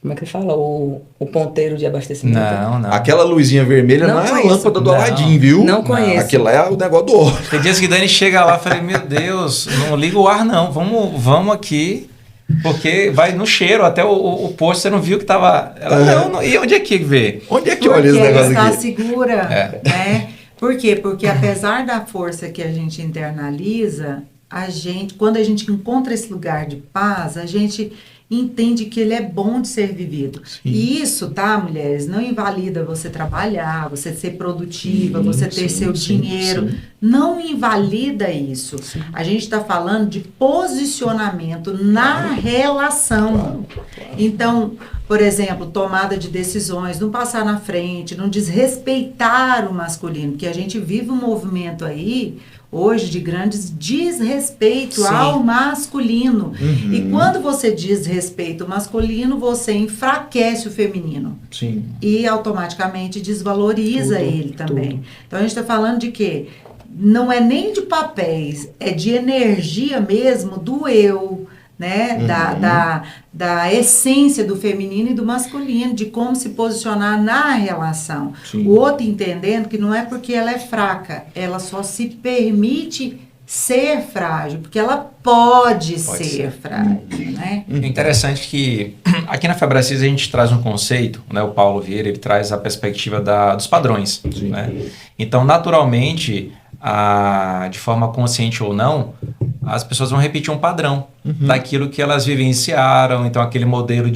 Como é que fala? O ponteiro de abastecimento. Não. Aquela luzinha vermelha não, Não é a conheço. lâmpada do Não. Aladim, viu? Não conheço. Aquilo é o negócio do óleo. Tem dias que Dani chega lá e fala: meu Deus, não liga o ar não, vamos aqui, porque vai no cheiro, até o posto você não viu que tava... Ela, não, e onde é que vê? Onde é que olha esse Porque negócio está aqui? segura, É. né? Por quê? Porque apesar da força que a gente internaliza, quando a gente encontra esse lugar de paz, a gente entende que ele é bom de ser vivido. Sim. E isso, tá, mulheres, não invalida você trabalhar, você ser produtiva, você ter seu dinheiro. sim. Não invalida isso. A gente está falando de posicionamento na relação. Então, por exemplo, tomada de decisões, não passar na frente, não desrespeitar o masculino, porque a gente vive um movimento aí hoje de grandes desrespeito Sim. ao masculino. E quando você desrespeita o masculino, você enfraquece o feminino. Sim. E automaticamente desvaloriza Tudo, ele também. Então a gente está falando de quê? Não é nem de papéis, é de energia mesmo do eu, né? Da essência do feminino e do masculino, de como se posicionar na relação. Sim. O outro entendendo que não é porque ela é fraca, ela só se permite ser frágil, porque ela pode ser frágil, né? É interessante que aqui na Febracis a gente traz um conceito, né? O Paulo Vieira, ele traz a perspectiva dos padrões, Sim. né? Então, naturalmente, de forma consciente ou não, as pessoas vão repetir um padrão daquilo que elas vivenciaram. Então, aquele modelo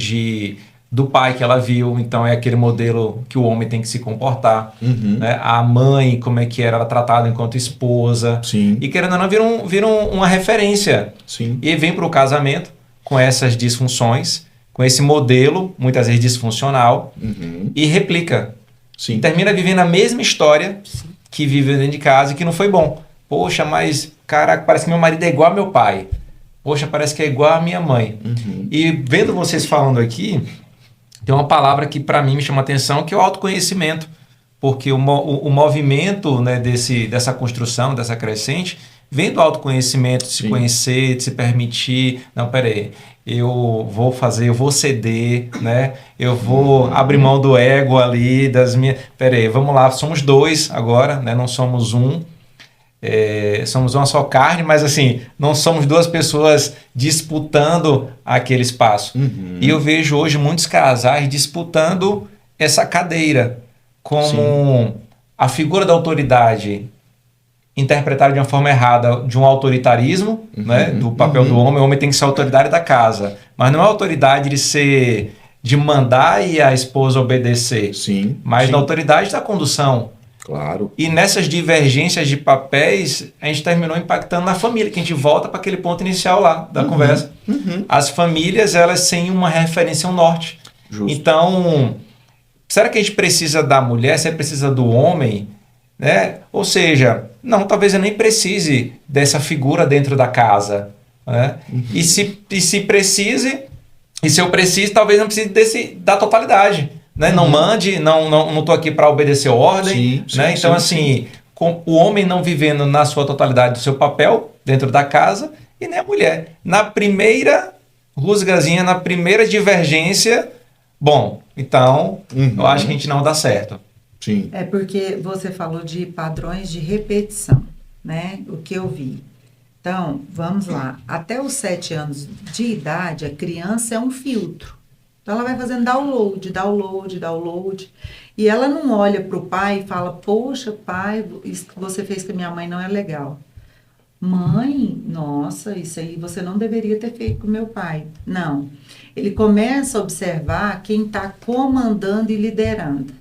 do pai que ela viu, então é aquele modelo que o homem tem que se comportar. Né? A mãe, como é que era tratada enquanto esposa. Sim. E querendo ou não, viram uma referência. Sim. E vem para o casamento com essas disfunções, com esse modelo, muitas vezes disfuncional, e replica. Sim. E termina vivendo a mesma história que vive dentro de casa e que não foi bom. Poxa, mas, caraca, parece que meu marido é igual ao meu pai. Poxa, parece que é igual à minha mãe. E vendo vocês falando aqui, tem uma palavra que para mim me chama a atenção, que é o autoconhecimento. Porque o movimento, né, dessa construção, dessa crescente, vem do autoconhecimento, de se conhecer, de se permitir. Não, peraí, eu vou ceder, né? Eu vou abrir mão do ego ali, das minhas... Pera aí, vamos lá, somos dois agora, né? Não somos um. Somos uma só carne, mas assim, não somos duas pessoas disputando aquele espaço. E eu vejo hoje muitos casais disputando essa cadeira, como a figura da autoridade interpretada de uma forma errada, de um autoritarismo, né, do papel do homem. O homem tem que ser a autoridade da casa, mas não é a autoridade de mandar e a esposa obedecer, mas da autoridade da condução. Claro. E nessas divergências de papéis, a gente terminou impactando na família, que a gente volta para aquele ponto inicial lá da conversa. As famílias, elas têm uma referência, um norte. Justo. Então, será que a gente precisa da mulher? Será que precisa do homem? Né? Ou seja, não, talvez eu nem precise dessa figura dentro da casa. Né? E se precise, e se eu preciso, talvez não precise da totalidade. Né? Não mande, não estou aqui para obedecer ordem. Né? Então, assim, o homem não vivendo na sua totalidade do seu papel dentro da casa, e nem a mulher. Na primeira rusgazinha, na primeira divergência, bom, então eu acho que a gente não dá certo. Sim. É porque você falou de padrões de repetição, né? O que eu vi. Então, vamos lá. Até os 7 anos de idade, a criança é um filtro. Então, ela vai fazendo download. E ela não olha para o pai e fala, poxa, pai, isso que você fez com a minha mãe não é legal. Mãe, nossa, isso aí você não deveria ter feito com meu pai. Não. Ele começa a observar quem está comandando e liderando.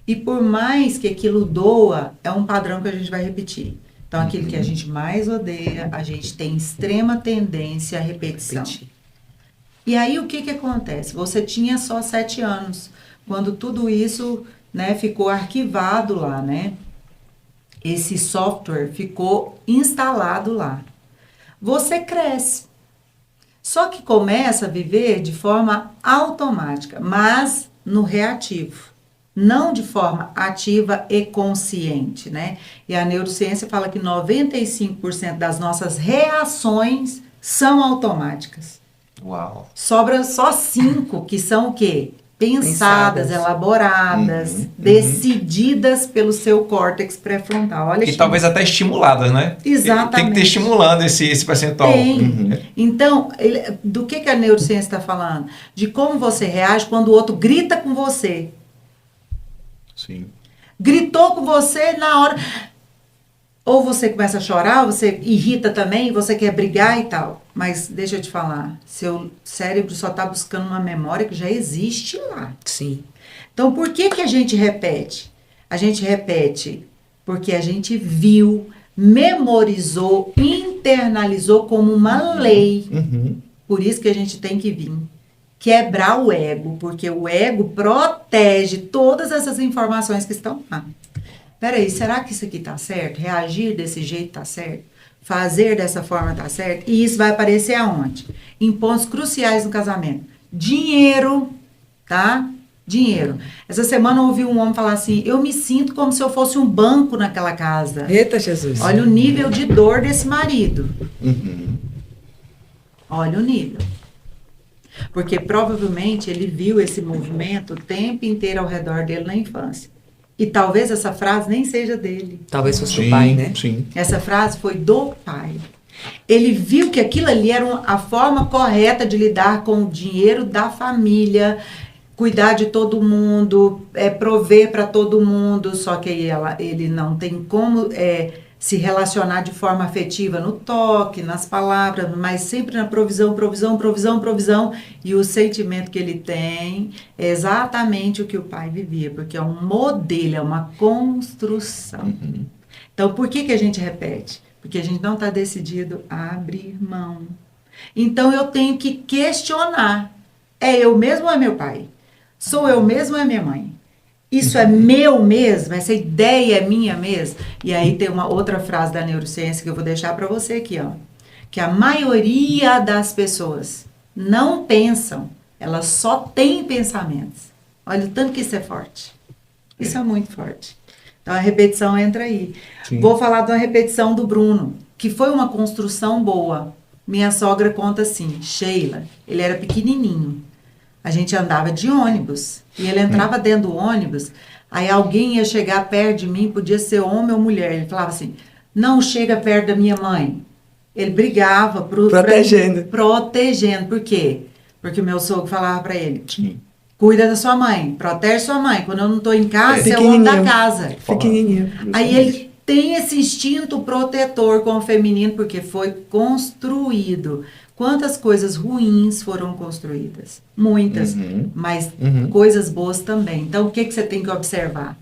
E por mais que aquilo doa, é um padrão que a gente vai repetir. Então, aquilo que a gente mais odeia, a gente tem extrema tendência à repetição. E aí, o que acontece? Você tinha só 7 anos, quando tudo isso, né, ficou arquivado lá, né? Esse software ficou instalado lá. Você cresce. Só que começa a viver de forma automática, mas no reativo. Não de forma ativa e consciente, né? E a neurociência fala que 95% das nossas reações são automáticas. Uau! Sobra só 5 que são o quê? Pensadas, elaboradas, decididas pelo seu córtex pré-frontal. Olha e talvez até estimuladas, né? Exatamente. Tem que ter estimulando esse percentual. Então, do que a neurociência está falando? De como você reage quando o outro grita com você. Sim. Gritou com você na hora. Ou você começa a chorar, ou você irrita também, você quer brigar e tal. Mas deixa eu te falar, seu cérebro só está buscando uma memória que já existe lá. Sim. Então, por que a gente repete? A gente repete porque a gente viu, memorizou, internalizou como uma lei. Por isso que a gente tem que vir quebrar o ego, porque o ego protege todas essas informações que estão lá. Peraí, será que isso aqui tá certo? Reagir desse jeito tá certo? Fazer dessa forma tá certo? E isso vai aparecer aonde? Em pontos cruciais no casamento. Dinheiro, tá? Dinheiro. Essa semana eu ouvi um homem falar assim, eu me sinto como se eu fosse um banco naquela casa. Eita, Jesus. Olha o nível de dor desse marido. Olha o nível. Porque provavelmente ele viu esse movimento o tempo inteiro ao redor dele na infância. E talvez essa frase nem seja dele. Talvez fosse do pai, né? Sim. Essa frase foi do pai. Ele viu que aquilo ali era a forma correta de lidar com o dinheiro da família, cuidar de todo mundo, prover para todo mundo, só que ele não tem como se relacionar de forma afetiva no toque, nas palavras, mas sempre na provisão. E o sentimento que ele tem é exatamente o que o pai vivia, porque é um modelo, é uma construção. Então, por que a gente repete? Porque a gente não está decidido a abrir mão. Então, eu tenho que questionar. É eu mesmo ou é meu pai? Sou eu mesmo ou é minha mãe? Isso é meu mesmo? Essa ideia é minha mesmo? E aí tem uma outra frase da neurociência que eu vou deixar para você aqui, ó. Que a maioria das pessoas não pensam, elas só têm pensamentos. Olha o tanto que isso é forte. Isso é muito forte. Então a repetição entra aí. Sim. Vou falar de uma repetição do Bruno, que foi uma construção boa. Minha sogra conta assim, Sheila, ele era pequenininho. A gente andava de ônibus e ele entrava dentro do ônibus, aí alguém ia chegar perto de mim, podia ser homem ou mulher. Ele falava assim, não chega perto da minha mãe. Ele brigava Protegendo. protegendo. Por quê? Porque o meu sogro falava para ele, Sim. cuida da sua mãe, protege sua mãe. Quando eu não estou em casa, é o homem da casa. Pequenininho. Aí ele tem esse instinto protetor com o feminino, porque foi construído. Quantas coisas ruins foram construídas? Muitas, mas coisas boas também. Então, o que você tem que observar?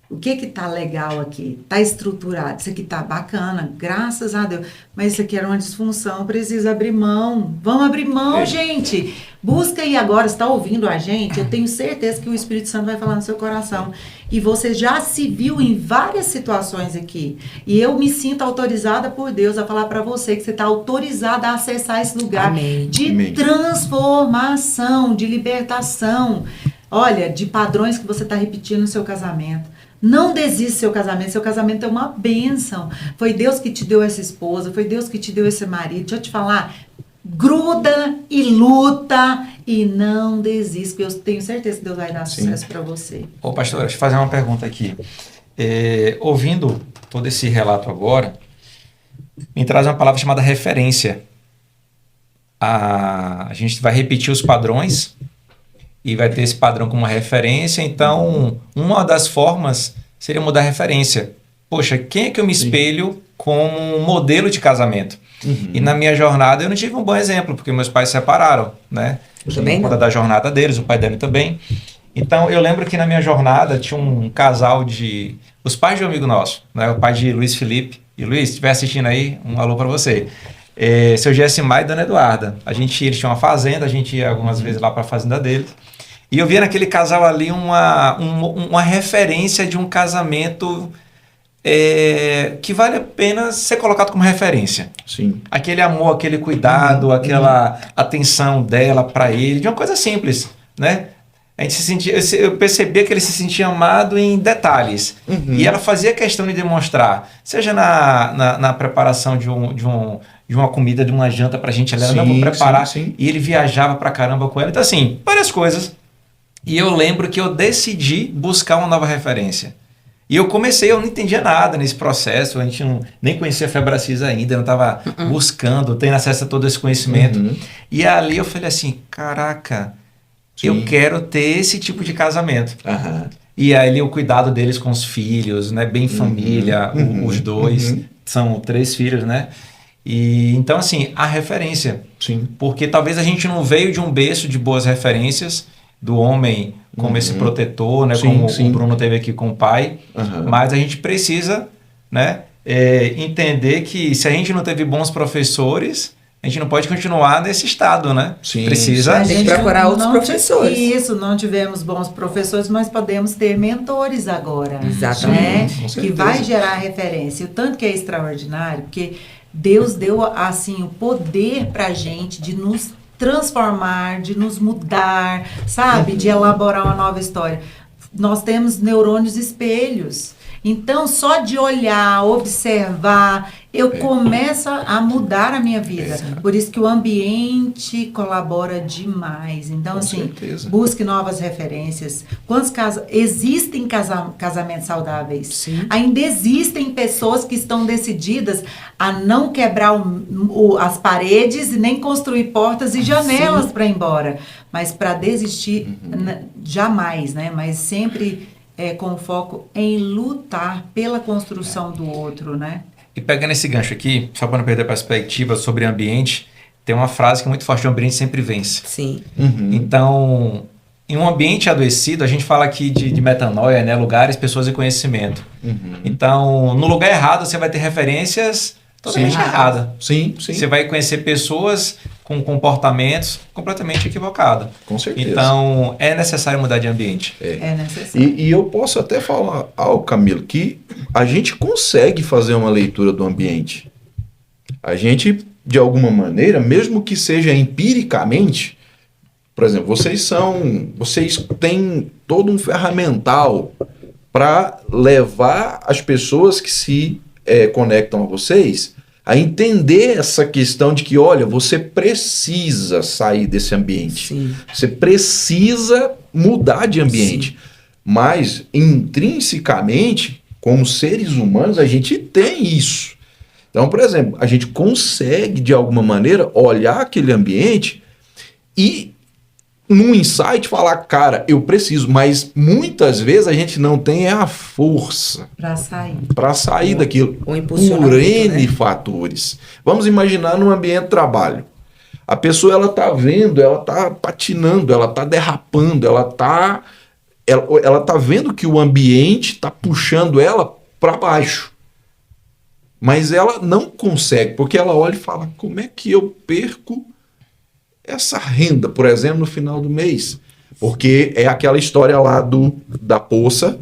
O que tá legal aqui? Tá estruturado, isso aqui tá bacana, graças a Deus. Mas isso aqui era uma disfunção, precisa abrir mão. Vamos abrir mão, gente. Busca aí agora, está ouvindo a gente? Eu tenho certeza que o Espírito Santo vai falar no seu coração. E você já se viu em várias situações aqui. E eu me sinto autorizada por Deus a falar para você que você está autorizada a acessar esse lugar de transformação, de libertação. Olha, de padrões que você está repetindo no seu casamento. Não desista do seu casamento é uma bênção. Foi Deus que te deu essa esposa, foi Deus que te deu esse marido. Deixa eu te falar, gruda e luta e não desista, eu tenho certeza que Deus vai dar sucesso para você. Ô pastor, deixa eu fazer uma pergunta aqui. Ouvindo todo esse relato agora, me traz uma palavra chamada referência. A gente vai repetir os padrões e vai ter esse padrão como uma referência, então uma das formas seria mudar a referência. Poxa, quem é que eu me espelho como um modelo de casamento? E na minha jornada eu não tive um bom exemplo, porque meus pais se separaram, né? Por conta da jornada deles, o pai dele também. Então eu lembro que na minha jornada tinha um casal os pais de um amigo nosso, né? O pai de Luiz Felipe. E Luiz, se estiver assistindo aí, um alô para você. Seu Gessimar e Dona Eduarda. Eles tinham uma fazenda, a gente ia algumas vezes lá para a fazenda deles. E eu via naquele casal ali uma referência de um casamento que vale a pena ser colocado como referência. Sim. Aquele amor, aquele cuidado, aquela atenção dela para ele, de uma coisa simples, né? A gente eu percebia que ele se sentia amado em detalhes. E ela fazia questão de demonstrar, seja na preparação de uma comida, de uma janta pra gente, ela não vou preparar, e ele viajava pra caramba com ela. Então, assim, várias coisas. E eu lembro que eu decidi buscar uma nova referência. E eu não entendia nada nesse processo, a gente nem conhecia a Febracis ainda, eu não estava buscando, tendo acesso a todo esse conhecimento. E ali eu falei assim, caraca, eu quero ter esse tipo de casamento. E aí o cuidado deles com os filhos, né, bem família, os dois, são 3 filhos, né? E então, assim, a referência. Porque talvez a gente não veio de um berço de boas referências, do homem como esse protetor, né, como o Bruno teve aqui com o pai, mas a gente precisa, né, entender que se a gente não teve bons professores, a gente não pode continuar nesse estado, né? Precisa. A gente procurar outros professores. Isso, não tivemos bons professores, mas podemos ter mentores agora. Exatamente. Né? Que vai gerar referência. O tanto que é extraordinário, porque Deus deu, assim, o poder pra gente de nos transformar, de nos mudar, sabe? De elaborar uma nova história. Nós temos neurônios espelhos. Então, só de olhar, observar, eu começo a mudar a minha vida. Por isso que o ambiente colabora demais. Então, com assim, certeza. Busque novas referências. Quantos existem casamentos saudáveis? Sim. Ainda existem pessoas que estão decididas a não quebrar as paredes e nem construir portas e janelas para ir embora. Mas para desistir, jamais, né? Mas sempre com foco em lutar pela construção do outro, né? E pegando esse gancho aqui, só para não perder a perspectiva sobre ambiente, tem uma frase que é muito forte: o ambiente sempre vence. Sim. Então, em um ambiente adoecido, a gente fala aqui de metanoia, né? Lugares, pessoas e conhecimento. Então, no lugar errado, você vai ter referências totalmente erradas. Sim. Você vai conhecer pessoas com comportamentos completamente equivocados. Com certeza. Então, é necessário mudar de ambiente. É necessário. E eu posso até falar algo, Camilo, que a gente consegue fazer uma leitura do ambiente. A gente, de alguma maneira, mesmo que seja empiricamente, por exemplo, vocês têm todo um ferramental para levar as pessoas que se conectam a vocês a entender essa questão de que, olha, você precisa sair desse ambiente. Sim. Você precisa mudar de ambiente. Sim. Mas, intrinsecamente, como seres humanos, a gente tem isso. Então, por exemplo, a gente consegue, de alguma maneira, olhar aquele ambiente e, num insight, falar, cara, eu preciso. Mas, muitas vezes, a gente não tem a força para sair daquilo. O impulsionamento, por N né? fatores. Vamos imaginar num ambiente de trabalho. A pessoa, ela tá vendo, ela tá patinando, ela tá derrapando, ela tá vendo que o ambiente tá puxando ela para baixo. Mas ela não consegue, porque ela olha e fala, como é que eu perco essa renda, por exemplo, no final do mês? Porque é aquela história lá da poça,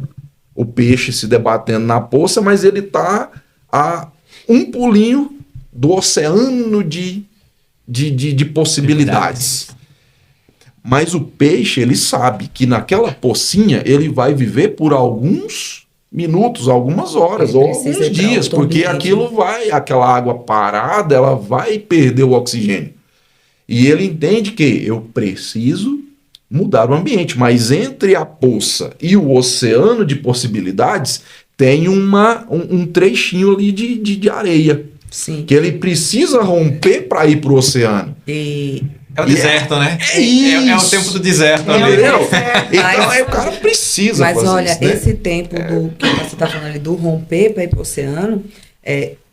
o peixe se debatendo na poça, mas ele tá a um pulinho do oceano de possibilidades. Mas o peixe, ele sabe que naquela pocinha ele vai viver por alguns minutos, algumas horas ou alguns dias, porque aquela água parada, ela vai perder o oxigênio. E ele entende que eu preciso mudar o ambiente, mas entre a poça e o oceano de possibilidades tem um trechinho ali de areia. Sim. Que ele precisa romper para ir para o oceano. É o deserto, né? É isso. É o tempo do deserto. Entendeu? Então o cara precisa mas fazer olha, isso, né? esse tempo que você está falando ali, do romper para ir para o oceano,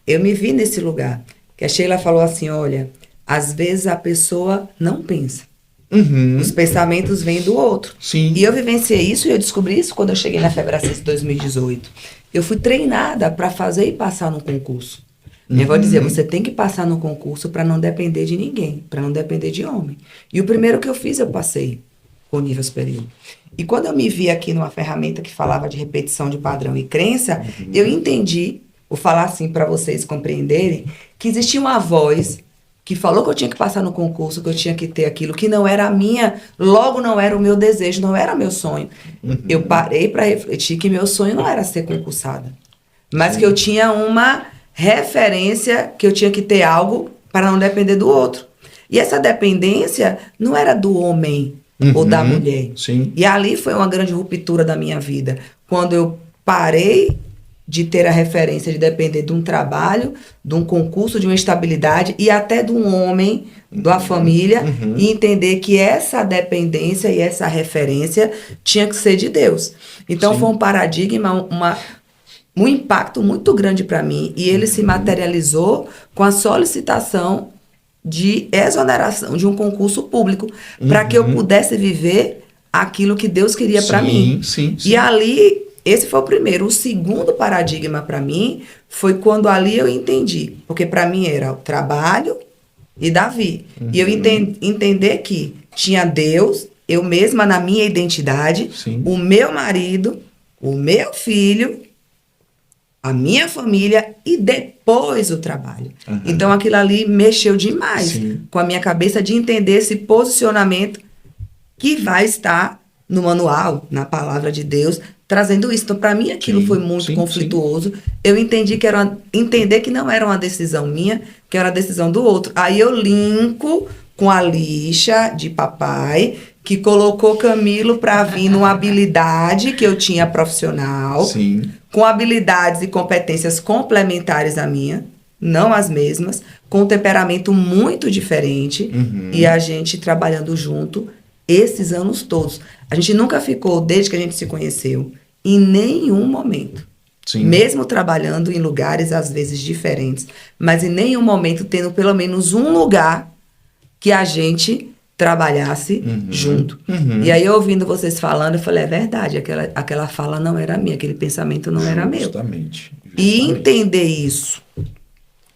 eu me vi nesse lugar. Que a Sheila falou assim, olha, às vezes a pessoa não pensa. Uhum. Os pensamentos vêm do outro. Sim. E eu vivenciei isso e eu descobri isso quando eu cheguei na Febracis em 2018. Eu fui treinada para fazer e passar no concurso. Eu vou dizer, você tem que passar no concurso para não depender de ninguém, para não depender de homem. E o primeiro que eu fiz, eu passei com nível superior. E quando eu me vi aqui numa ferramenta que falava de repetição de padrão e crença, eu entendi, vou falar assim para vocês compreenderem, que existia uma voz que falou que eu tinha que passar no concurso, que eu tinha que ter aquilo, que não era a minha, logo não era o meu desejo, não era meu sonho. Eu parei para refletir que meu sonho não era ser concursada, mas que eu tinha uma referência, que eu tinha que ter algo para não depender do outro. E essa dependência não era do homem ou da mulher. Sim. E ali foi uma grande ruptura da minha vida. Quando eu parei de ter a referência de depender de um trabalho, de um concurso, de uma estabilidade e até de um homem, da família, e entender que essa dependência e essa referência tinha que ser de Deus. Então foi um paradigma, um impacto muito grande para mim, e ele se materializou com a solicitação de exoneração de um concurso público, para que eu pudesse viver aquilo que Deus queria para mim. Sim. E ali, esse foi o primeiro. O segundo paradigma para mim foi quando ali eu entendi, porque para mim era o trabalho e Davi. E eu entender que tinha Deus, eu mesma na minha identidade, o meu marido, o meu filho, a minha família e depois o trabalho. Então aquilo ali mexeu demais com a minha cabeça de entender esse posicionamento que vai estar no manual, na palavra de Deus, trazendo isso. Então para mim aquilo foi muito conflituoso. Eu entendi que entender que não era uma decisão minha, que era a decisão do outro. Aí eu linko com a lixa de papai, que colocou Camilo para vir numa habilidade que eu tinha profissional, com habilidades e competências complementares à minha, não as mesmas, com um temperamento muito diferente, e a gente trabalhando junto esses anos todos. A gente nunca ficou, desde que a gente se conheceu, em nenhum momento. Mesmo trabalhando em lugares às vezes diferentes, mas em nenhum momento tendo pelo menos um lugar que a gente trabalhasse junto. E aí, ouvindo vocês falando, eu falei, é verdade, aquela fala não era minha, aquele pensamento não era meu. Justamente. E entender isso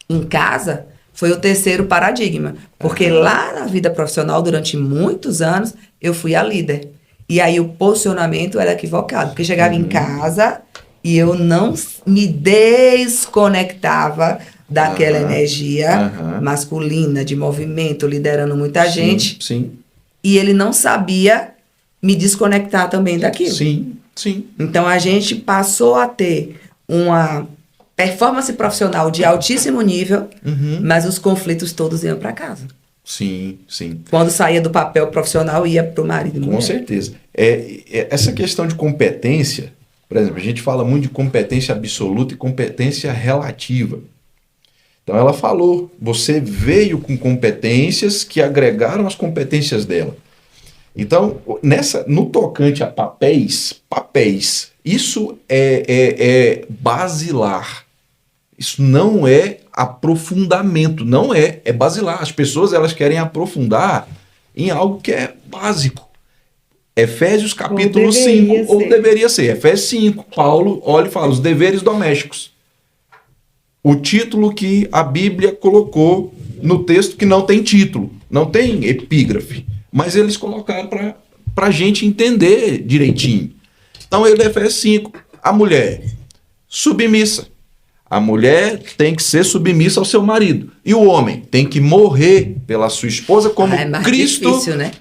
em casa foi o terceiro paradigma. Porque lá na vida profissional, durante muitos anos, eu fui a líder. E aí o posicionamento era equivocado, porque chegava em casa e eu não me desconectava daquela energia masculina, de movimento, liderando muita gente. E ele não sabia me desconectar também daquilo. Então a gente passou a ter performance profissional de altíssimo nível, mas os conflitos todos iam para casa. Sim, sim. Quando saía do papel profissional, ia para o marido e mulher. Com certeza. Essa questão de competência, por exemplo, a gente fala muito de competência absoluta e competência relativa. Então ela falou, você veio com competências que agregaram as competências dela. Então, no tocante a papéis, isso é basilar. Isso não é aprofundamento, não é basilar. As pessoas elas querem aprofundar em algo que é básico. Efésios capítulo 5, ou deveria ser, Efésios 5, Paulo olha e fala, os deveres domésticos. O título que a Bíblia colocou no texto que não tem título, não tem epígrafe, mas eles colocaram para a gente entender direitinho. Então, ele é Efésios 5, a mulher submissa. A mulher tem que ser submissa ao seu marido. E o homem tem que morrer pela sua esposa como Cristo difícil, né?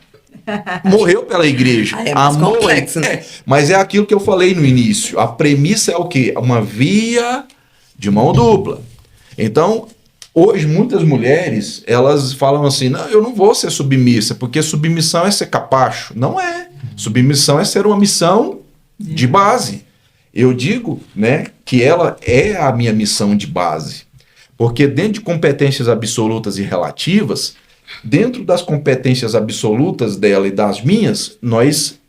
morreu pela igreja. É mais complexo, né? Mas é aquilo que eu falei no início. A premissa é o quê? Uma via de mão dupla. Então, hoje muitas mulheres, elas falam assim, não, eu não vou ser submissa, porque submissão é ser capacho. Não é. Submissão é ser uma missão de base. Eu digo, né, que ela é a minha missão de base. Porque dentro de competências absolutas e relativas, dentro das competências absolutas dela e das minhas, nós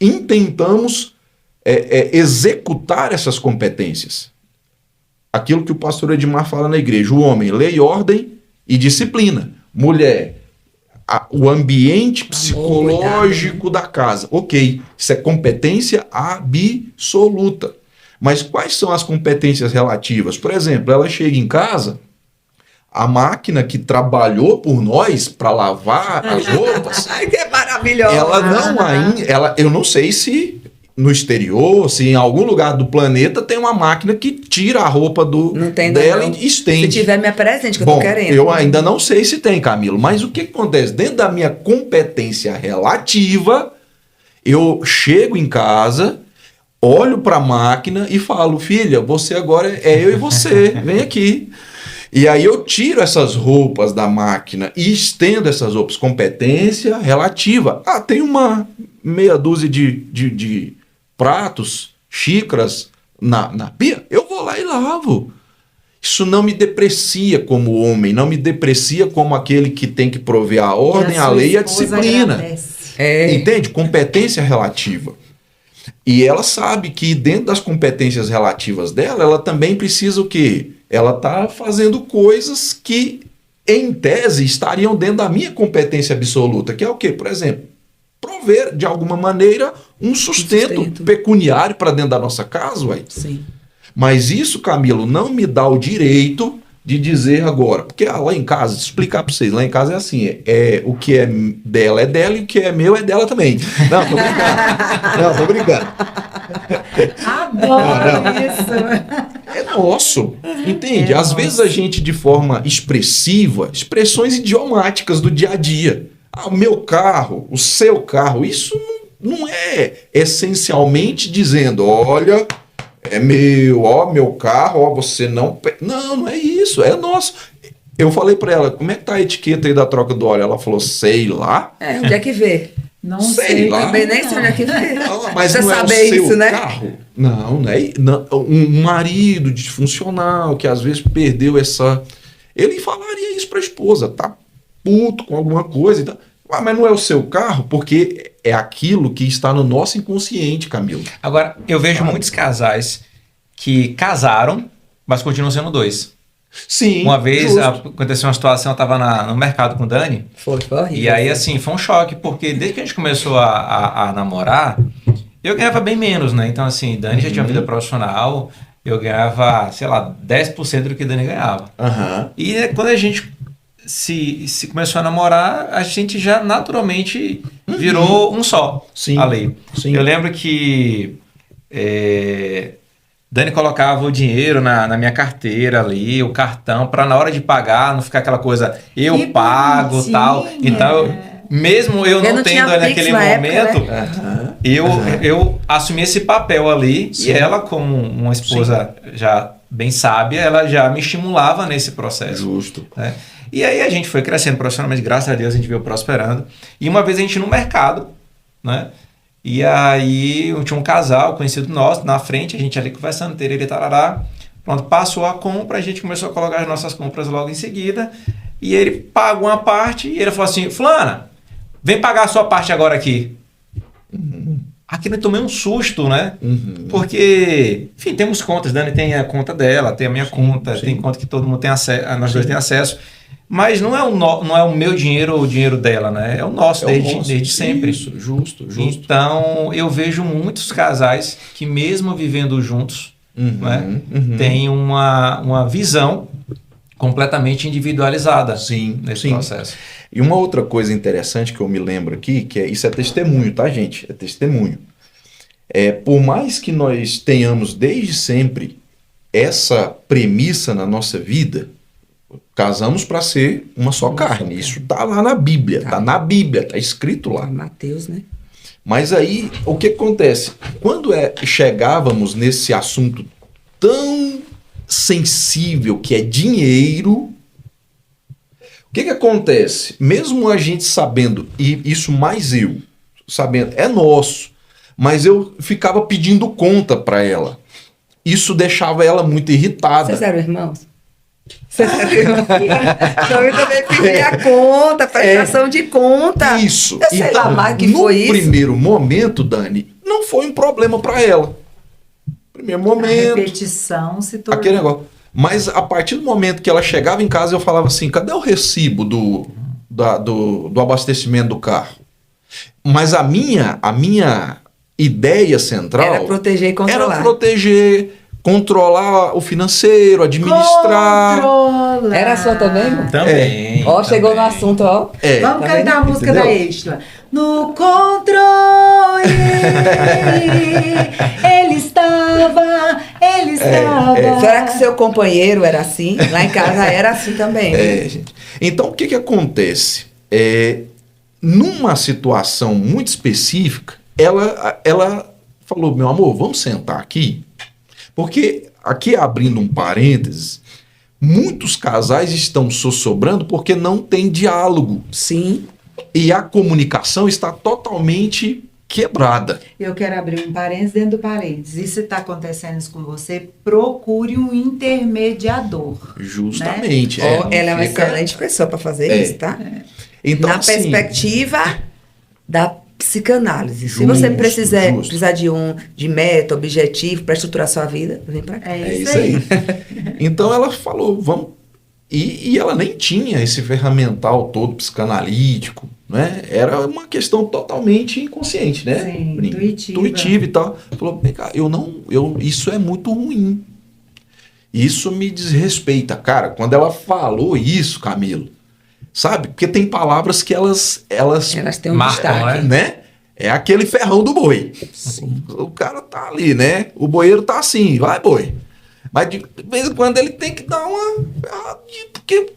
intentamos executar essas competências. Aquilo que o pastor Edmar fala na igreja, o homem, lei, ordem e disciplina. Mulher, o ambiente psicológico da casa. Ok, isso é competência absoluta. Mas quais são as competências relativas? Por exemplo, ela chega em casa, a máquina que trabalhou por nós para lavar as roupas... Ai, que maravilhosa! Eu não sei se no exterior, se em algum lugar do planeta tem uma máquina que tira a roupa dela e estende. Se tiver, me apresente, que eu tô querendo. Eu ainda não sei se tem, Camilo, mas o que acontece? Dentro da minha competência relativa, eu chego em casa, olho para a máquina e falo, filha, você agora é eu e você, vem aqui. E aí eu tiro essas roupas da máquina e estendo essas roupas. Competência relativa. Tem uma meia dúzia de pratos, xícaras na pia, eu vou lá e lavo. Isso não me deprecia como homem, não me deprecia como aquele que tem que prover a ordem, a lei e a disciplina. Entende? Competência relativa. E ela sabe que dentro das competências relativas dela, ela também precisa o quê? Ela está fazendo coisas que, em tese, estariam dentro da minha competência absoluta, que é o quê? Por exemplo, prover, de alguma maneira, um sustento pecuniário para dentro da nossa casa, ué. Sim. Mas isso, Camilo, não me dá o direito de dizer agora, porque lá em casa, explicar para vocês, lá em casa é assim, o que é dela e o que é meu é dela também. Não, tô brincando. Adoro isso. É nosso, entende? Às vezes a gente, de forma expressiva, expressões idiomáticas do dia a dia. O meu carro, o seu carro, isso não é essencialmente dizendo, olha, é meu, meu carro, você não... Não é isso, é nosso. Eu falei para ela, como é que tá a etiqueta aí da troca do óleo? Ela falou, sei lá. Onde é que vê? Não sei lá. Também nem sei onde é que vê. Mas você não saber é o seu isso, né? carro? Não é. Um marido disfuncional que às vezes perdeu essa... Ele falaria isso para a esposa, tá puto com alguma coisa e tal. Mas não é o seu carro, porque é aquilo que está no nosso inconsciente, Camilo. Agora, eu vejo muitos casais que casaram, mas continuam sendo dois. Sim. Uma vez aconteceu uma situação, eu estava no mercado com o Dani. Foi horrível. E aí, assim, foi um choque, porque desde que a gente começou a namorar, eu ganhava bem menos, né? Então, assim, Dani já tinha uma vida profissional, eu ganhava, sei lá, 10% do que Dani ganhava. E quando a gente se começou a namorar, a gente já naturalmente virou um só. Sim. Ali. Sim. Eu lembro que Dani colocava o dinheiro na minha carteira ali, o cartão, para na hora de pagar não ficar aquela coisa, eu que pago e tal. Então mesmo eu Porque não tinha tendo Pix naquele na época, momento, né? eu assumi esse papel ali. Sim. E ela, como uma esposa já bem sábia, ela já me estimulava nesse processo. Justo. Né? E aí a gente foi crescendo profissionalmente, graças a Deus a gente veio prosperando. E uma vez a gente no mercado, né? E aí tinha um casal conhecido nosso na frente, a gente ali conversando, tererê, tarará. Pronto, passou a compra, a gente começou a colocar as nossas compras logo em seguida. E ele pagou uma parte e ele falou assim: Fulana, vem pagar a sua parte agora aqui. Aqui eu tomei um susto, né? Porque, enfim, temos contas. Dani tem a conta dela, tem a minha conta, tem conta que todo mundo tem acesso, nós dois temos acesso. Mas não é o meu dinheiro ou o dinheiro dela, né? É o nosso, desde sempre. Isso, justo. Então, eu vejo muitos casais que, mesmo vivendo juntos, né, têm uma visão completamente individualizada nesse processo. E uma outra coisa interessante que eu me lembro aqui, que isso é testemunho, tá, gente? É testemunho. Por mais que nós tenhamos desde sempre essa premissa na nossa vida, casamos para ser uma só carne. Isso tá lá na Bíblia, tá na Bíblia, tá escrito lá. Mateus, né? Mas aí, o que acontece? Quando chegávamos nesse assunto tão sensível que é dinheiro, o que acontece? Mesmo a gente sabendo, e isso mais eu, sabendo, é nosso, mas eu ficava pedindo conta para ela. Isso deixava ela muito irritada. Vocês eram irmãos? Então eu também pedi a conta, prestação de conta. Isso. Eu sei lá mais que foi isso. No primeiro momento, Dani, não foi um problema para ela. Primeiro momento. A repetição se tornou. Aquele negócio. Mas a partir do momento que ela chegava em casa, eu falava assim: cadê o recibo do abastecimento do carro? Mas a minha ideia central era proteger e controlar. Era proteger, controlar o financeiro, administrar. Controlar. Era a sua também, irmão? Também. Ó, chegou no assunto, ó. Vamos Tá cantar a vendo? música Entendeu? da Estela. No controle ele estava. Será que seu companheiro era assim? Lá em casa era assim também. Né? Gente. Então, o que acontece? Numa situação muito específica, ela falou: meu amor, vamos sentar aqui? Porque, aqui abrindo um parênteses, muitos casais estão sossobrando porque não tem diálogo. Sim. E a comunicação está totalmente quebrada. Eu quero abrir um parênteses dentro do parênteses. E se está acontecendo isso com você, procure um intermediador. Justamente. Né? Ela é uma excelente pessoa para fazer isso, tá? Então, na assim, perspectiva da psicanálise. Se Justo, você precisar de meta, objetivo para estruturar sua vida, vem para cá. É isso aí. Então ela falou: vamos. E ela nem tinha esse ferramental todo psicanalítico, né? Era uma questão totalmente inconsciente, né? Sim, intuitiva e tal. Falou: vem cá, isso é muito ruim. Isso me desrespeita. Cara, quando ela falou isso, Camilo, sabe? Porque tem palavras que elas têm um marcam, destaque. né? É aquele ferrão do boi. Sim. O cara tá ali, né? O boieiro tá assim, vai, boi. Mas de vez em quando ele tem que dar uma... Porque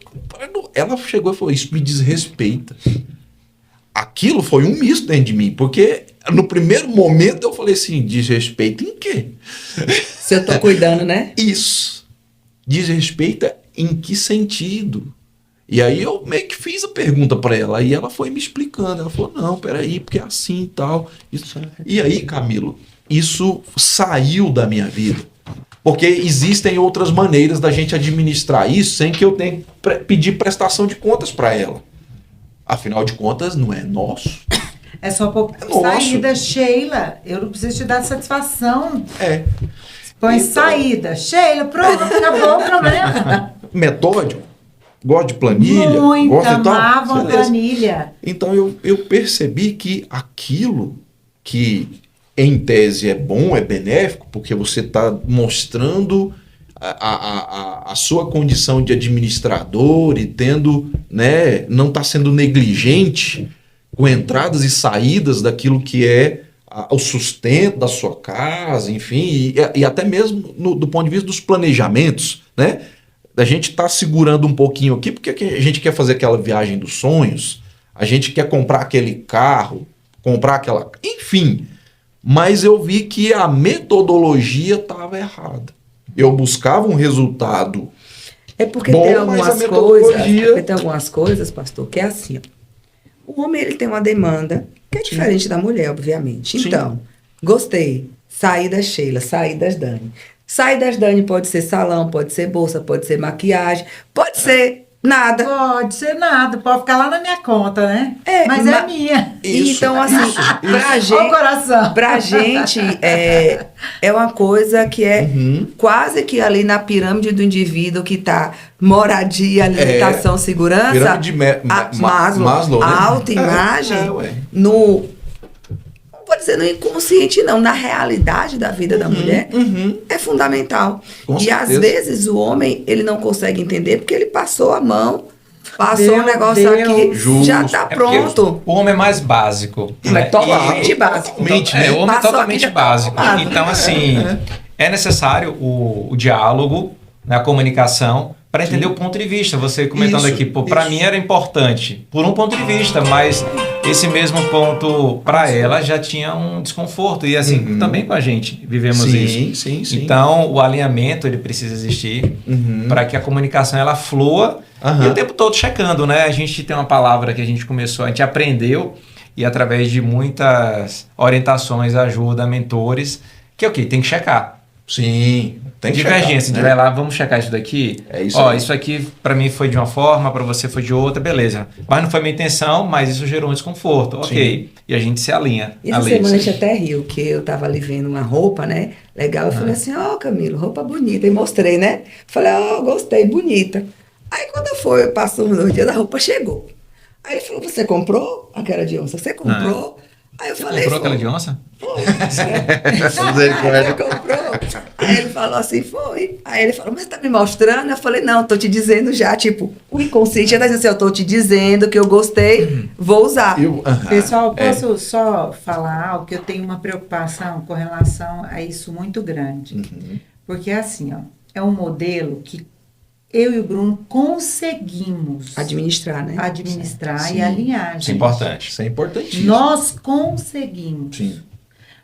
ela chegou e falou: isso me desrespeita. Aquilo foi um misto dentro de mim, porque no primeiro momento eu falei assim: desrespeito em quê? Se eu tô cuidando, né? Isso. Desrespeita em que sentido? E aí eu meio que fiz a pergunta para ela, e ela foi me explicando. Ela falou: não, peraí, porque é assim e tal. Isso. E aí, Camilo, isso saiu da minha vida. Porque existem outras maneiras da gente administrar isso sem que eu tenha que pedir prestação de contas para ela. Afinal de contas, não é nosso. É só por saída, Sheila. Eu não preciso te dar satisfação. Põe então, saída. Sheila, pronto, acabou o problema. Metódico. Gosto de planilha. Muito, amava planilha. Então eu percebi que aquilo que em tese é bom, é benéfico, porque você está mostrando a sua condição de administrador e tendo, né, não está sendo negligente com entradas e saídas daquilo que é o sustento da sua casa, enfim, e até mesmo do ponto de vista dos planejamentos, né? A gente está segurando um pouquinho aqui porque a gente quer fazer aquela viagem dos sonhos, A gente quer comprar aquele carro, comprar aquela... Enfim, mas eu vi que a metodologia estava errada. Eu buscava um resultado É porque bom, tem mas a algumas metodologia... coisas, porque tem algumas coisas, pastor, que é assim, ó. O homem, ele tem uma demanda que é diferente da mulher, obviamente. Sim. Então, gostei. Saí das Sheila, saí das Dani. Sair das Dani pode ser salão, pode ser bolsa, pode ser maquiagem, pode ser nada. Pode ser nada, pode ficar lá na minha conta, né? Mas é minha. Isso, Então, assim, pra Olha o gente, coração. pra gente é uma coisa que é quase que ali na pirâmide do indivíduo que tá moradia, alimentação, segurança. Pirâmide Maslow, né? A autoimagem ué. no... Não vou dizer no inconsciente, não. Na realidade da vida da mulher é fundamental. Com e às certeza. vezes o homem, ele não consegue entender porque ele passou a mão, passou Deu, um negócio deu. aqui, Justo. já tá É porque pronto. o homem é mais básico. É totalmente básico. Totalmente, O homem é Passou totalmente aqui, já tá básico. arrumado. Então, assim, é necessário o diálogo, né, a comunicação, para entender o ponto de vista. Você comentando Isso, aqui, para isso. mim era importante, por um ponto de vista, mas esse mesmo ponto para ela já tinha um desconforto. E assim, também com a gente vivemos isso. Sim. Então, o alinhamento ele precisa existir para que a comunicação ela flua e o tempo todo checando, né? A gente tem uma palavra que a gente começou, a gente aprendeu e através de muitas orientações, ajuda, mentores, que ok, tem que checar. Sim, tem que Divergência, checar, a gente vai lá, vamos checar isso daqui. É isso Ó, aí. isso aqui para mim foi de uma forma, para você foi de outra, beleza. Mas não foi minha intenção, mas isso gerou um desconforto. Ok. E a gente se alinha. E essa ali. semana a gente até riu, que eu tava ali vendo uma roupa, né? Legal. Eu falei assim, ó, Camilo, roupa bonita. E mostrei, né? Falei, ó, gostei, bonita. Aí quando passou uns 2 dias, a roupa chegou. Aí ele falou, você comprou aquela de onça? Você comprou? Aí eu Você falei, comprou aquela foi. de onça? Foi. Aí ele comprou. Aí ele falou assim, foi. Aí ele falou, mas tá me mostrando? Eu falei, não, tô te dizendo já, tipo, o inconsciente já tá dizendo assim, eu tô te dizendo que eu gostei, vou usar. Pessoal, posso só falar algo que eu tenho uma preocupação com relação a isso muito grande. Porque assim, ó, é um modelo que eu e o Bruno conseguimos Administrar, né? administrar Sim. e alinhar. Isso é gente. importante. Isso é importantíssimo. Nós conseguimos. Sim.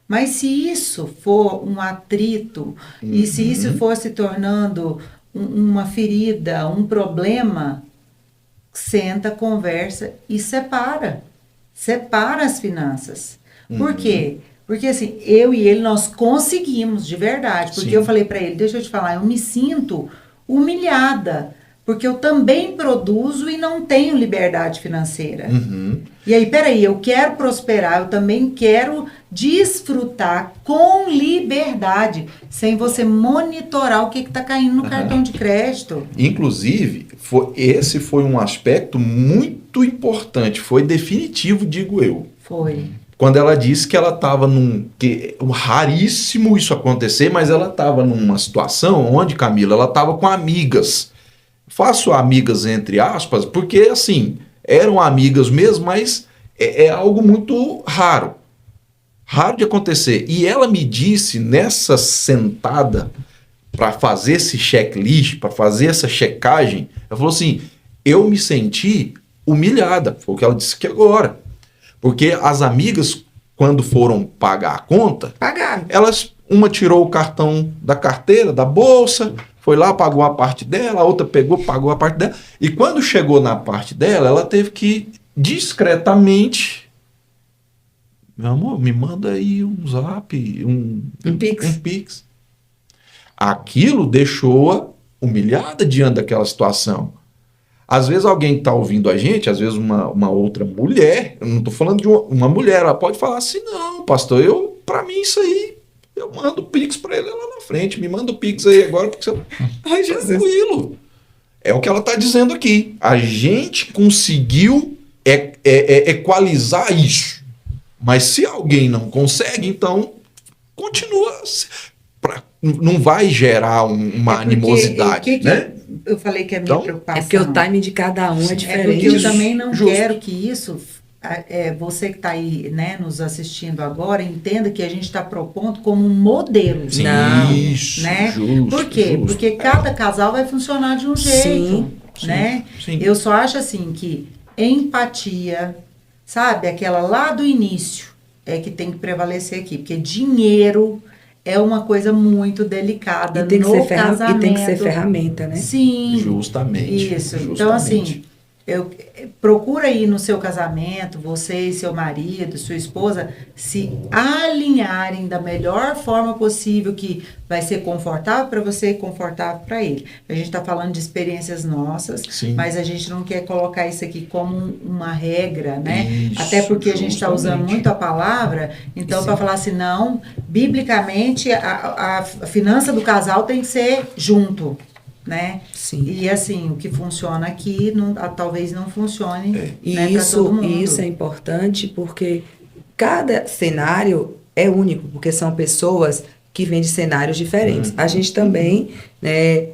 Mas se isso for um atrito e se isso for se tornando uma ferida, um problema, senta, conversa e separa. Separa as finanças. Por quê? Porque assim, eu e ele, nós conseguimos, de verdade. Porque Sim. eu falei para ele, deixa eu te falar, eu me sinto humilhada. Porque eu também produzo e não tenho liberdade financeira. E aí, peraí, eu quero prosperar, eu também quero desfrutar com liberdade, sem você monitorar o que está caindo no cartão de crédito. Inclusive, esse foi um aspecto muito importante, foi definitivo, digo eu. Foi. Quando ela disse que ela estava raríssimo isso acontecer, mas ela estava numa situação onde, Camila, ela estava com amigas. Faço amigas entre aspas, porque assim, eram amigas mesmo, mas é algo muito raro. Raro de acontecer. E ela me disse nessa sentada para fazer esse checklist, para fazer essa checagem, ela falou assim, eu me senti humilhada. Foi o que ela disse aqui agora. Porque as amigas, quando foram pagar a conta, Pagaram. uma tirou o cartão da carteira, da bolsa, foi lá, pagou a parte dela, a outra pegou, pagou a parte dela. E quando chegou na parte dela, ela teve que discretamente... Meu amor, me manda aí um zap, um Pix. Aquilo deixou-a humilhada diante daquela situação. Às vezes alguém está ouvindo a gente, às vezes uma outra mulher, eu não estou falando de uma mulher, ela pode falar assim, não, pastor, para mim isso aí, eu mando o Pix para ele lá na frente, me manda o Pix aí agora, porque você... Ai, Jesus. Tranquilo. É o que ela está dizendo aqui. A gente conseguiu equalizar isso. Mas se alguém não consegue, então continua. Não vai gerar uma animosidade, né? Eu falei que a minha Então, preocupação... É porque o timing de cada um é É diferente. porque eu também não Justo. quero que isso, você que está aí, né, nos assistindo agora, entenda que a gente está propondo como um modelo. Sim, Não. isso, Né? justo, Por quê? justo. Porque cada casal vai funcionar de um jeito, Sim, né? sim. Eu só acho assim que empatia, sabe? Aquela lá do início é que tem que prevalecer aqui, porque dinheiro é uma coisa muito delicada no casamento. E tem que ser ferramenta, né? Sim. Justamente. Isso. Então, assim, procura aí no seu casamento, você e seu marido, sua esposa, se alinharem da melhor forma possível, que vai ser confortável para você e confortável para ele. A gente está falando de experiências nossas, Sim. mas a gente não quer colocar isso aqui como uma regra, né? Isso, até porque a gente está usando muito a palavra, então para falar assim, não, biblicamente a finança do casal tem que ser junto, né? Sim. E assim, o que funciona aqui talvez não funcione, né, E para todo mundo. isso é importante porque cada cenário é único, porque são pessoas que vêm de cenários diferentes. A gente também, né,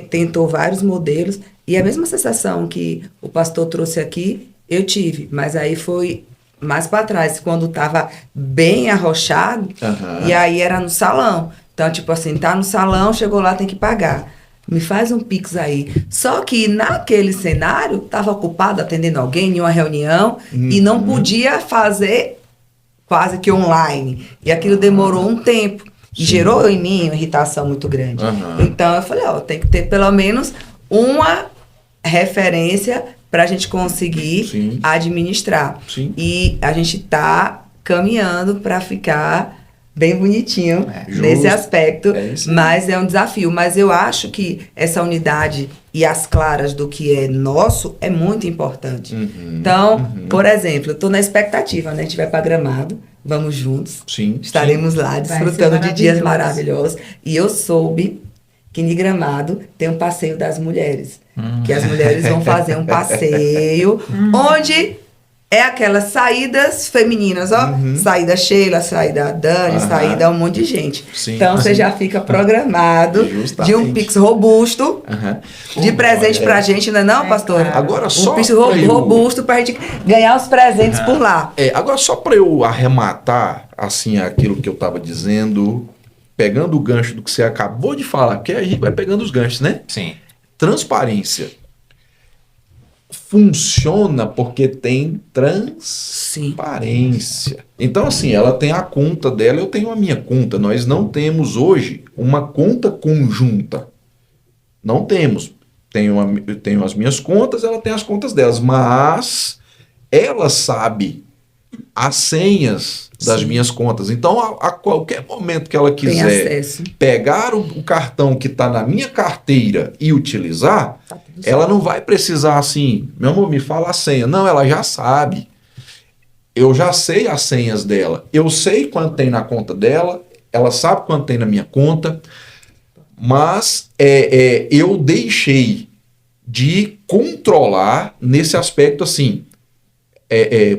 tentou vários modelos e a mesma sensação que o pastor trouxe aqui, eu tive, mas aí foi mais para trás, quando estava bem arrochado, e aí era no salão. Então, tipo assim, tá no salão, chegou lá, tem que pagar. Me faz um Pix aí. Só que naquele cenário, estava ocupado atendendo alguém em uma reunião e não podia fazer quase que online. E aquilo demorou um tempo. E gerou em mim uma irritação muito grande. Então eu falei, tem que ter pelo menos uma referência para a gente conseguir administrar. Sim. E a gente está caminhando para ficar bem bonitinho nesse aspecto, mas é um desafio. Mas eu acho que essa unidade e as claras do que é nosso é muito importante. Então, por exemplo, eu estou na expectativa, né? A gente vai para Gramado, vamos juntos, estaremos lá desfrutando de dias maravilhosos. E eu soube que em Gramado tem um passeio das mulheres, que as mulheres vão fazer um passeio onde é aquelas saídas femininas, ó. Saída Sheila, saída Dani, saída um monte de gente. Então você já fica programado de um Pix robusto de presente pra gente, não é não, pastor? Agora só um Pix robusto pra gente ganhar os presentes por lá. Agora só para eu arrematar assim aquilo que eu estava dizendo, pegando o gancho do que você acabou de falar, porque a gente vai pegando os ganchos, né? Sim. Transparência. Funciona porque tem transparência. Então, assim, ela tem a conta dela, eu tenho a minha conta. Nós não temos hoje uma conta conjunta. Não temos. Eu tenho as minhas contas, ela tem as contas delas. Mas ela sabe as senhas das minhas contas. Então, a qualquer momento que ela quiser pegar o cartão que está na minha carteira e utilizar, ela não vai precisar assim, meu amor, me fala a senha. Não, ela já sabe. Eu já sei as senhas dela. Eu sei quanto tem na conta dela, ela sabe quanto tem na minha conta, mas eu deixei de controlar nesse aspecto assim.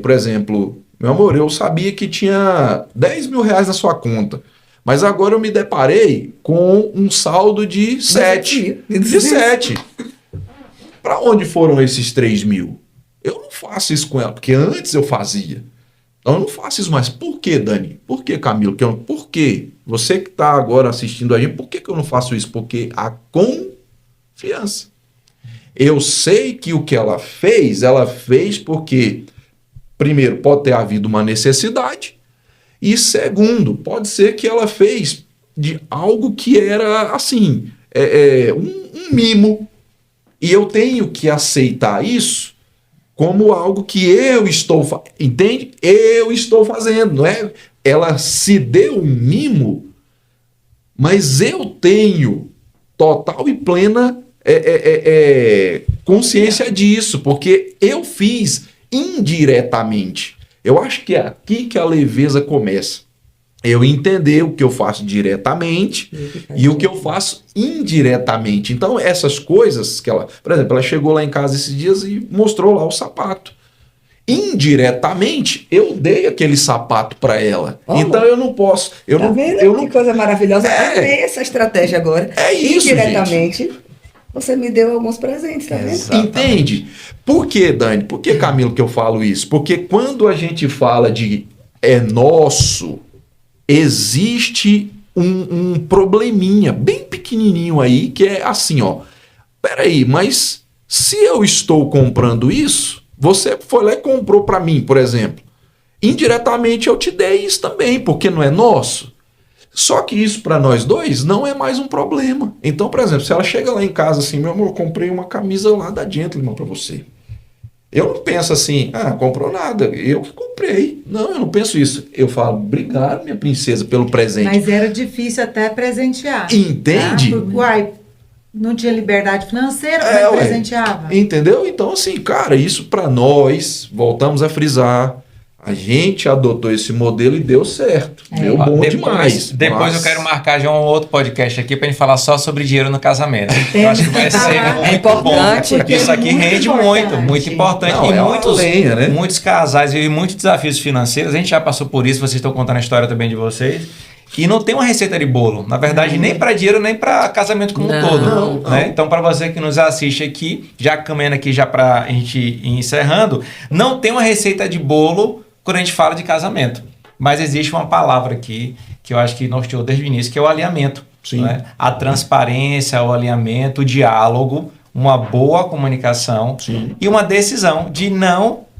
Por exemplo, meu amor, eu sabia que tinha 10 mil reais na sua conta, mas agora eu me deparei com um saldo de 7. Para onde foram esses 3 mil? Eu não faço isso com ela, porque antes eu fazia. Então, eu não faço isso mais. Por que, Dani? Por que, Camilo? Por que? Você que está agora assistindo a gente, por que eu não faço isso? Porque a confiança. Eu sei que o que ela fez porque, primeiro, pode ter havido uma necessidade, e segundo, pode ser que ela fez de algo que era, assim, um mimo, e eu tenho que aceitar isso como algo que eu estou fazendo, entende? Eu estou fazendo, não é? Ela se deu um mimo, mas eu tenho total e plena consciência disso, porque eu fiz indiretamente. Eu acho que é aqui que a leveza começa. Eu entender o que eu faço diretamente e o que eu faço indiretamente. Então, essas coisas que ela... Por exemplo, ela chegou lá em casa esses dias e mostrou lá o sapato. Indiretamente, eu dei aquele sapato para ela. Então, eu não posso... Tá vendo? Que coisa maravilhosa. Amei essa estratégia agora. É isso, indiretamente, gente. Você me deu alguns presentes, tá vendo? Exatamente. Entende? Por que, Dani? Por que, Camilo, que eu falo isso? Porque quando a gente fala de nosso, existe um probleminha bem pequenininho aí, que é assim, ó. Peraí, mas se eu estou comprando isso, Você foi lá e comprou para mim, por exemplo. Indiretamente eu te dei isso também, porque não é nosso. Só que isso para nós dois não é mais um problema. Então, por exemplo, se ela chega lá em casa assim, meu amor, eu comprei uma camisa lá da Gentleman para você. Eu não penso assim, comprou nada, eu que comprei. Não, eu não penso isso. Eu falo, obrigado, minha princesa, pelo presente. Mas era difícil até presentear. Entende? Tá? Porque, não tinha liberdade financeira, mas presenteava. Entendeu? Então, assim, cara, isso para nós, voltamos a frisar, a gente adotou esse modelo e deu certo. Deu bom demais. Depois eu quero marcar já um outro podcast aqui pra gente falar só sobre dinheiro no casamento. Eu acho que vai ser muito importante, bom. Porque isso aqui rende muito importante. Não, e muitos casais e muitos desafios financeiros. A gente já passou por isso, vocês estão contando a história também de vocês. E não tem uma receita de bolo. Na verdade, nem para dinheiro, nem para casamento como um todo. Né? Então, para você que nos assiste aqui, já caminhando aqui já para a gente ir encerrando, não tem uma receita de bolo quando a gente fala de casamento. Mas existe uma palavra aqui que eu acho que norteou desde o início, que é o alinhamento. Sim. Né? A transparência, o alinhamento, o diálogo, uma boa comunicação e uma decisão de não...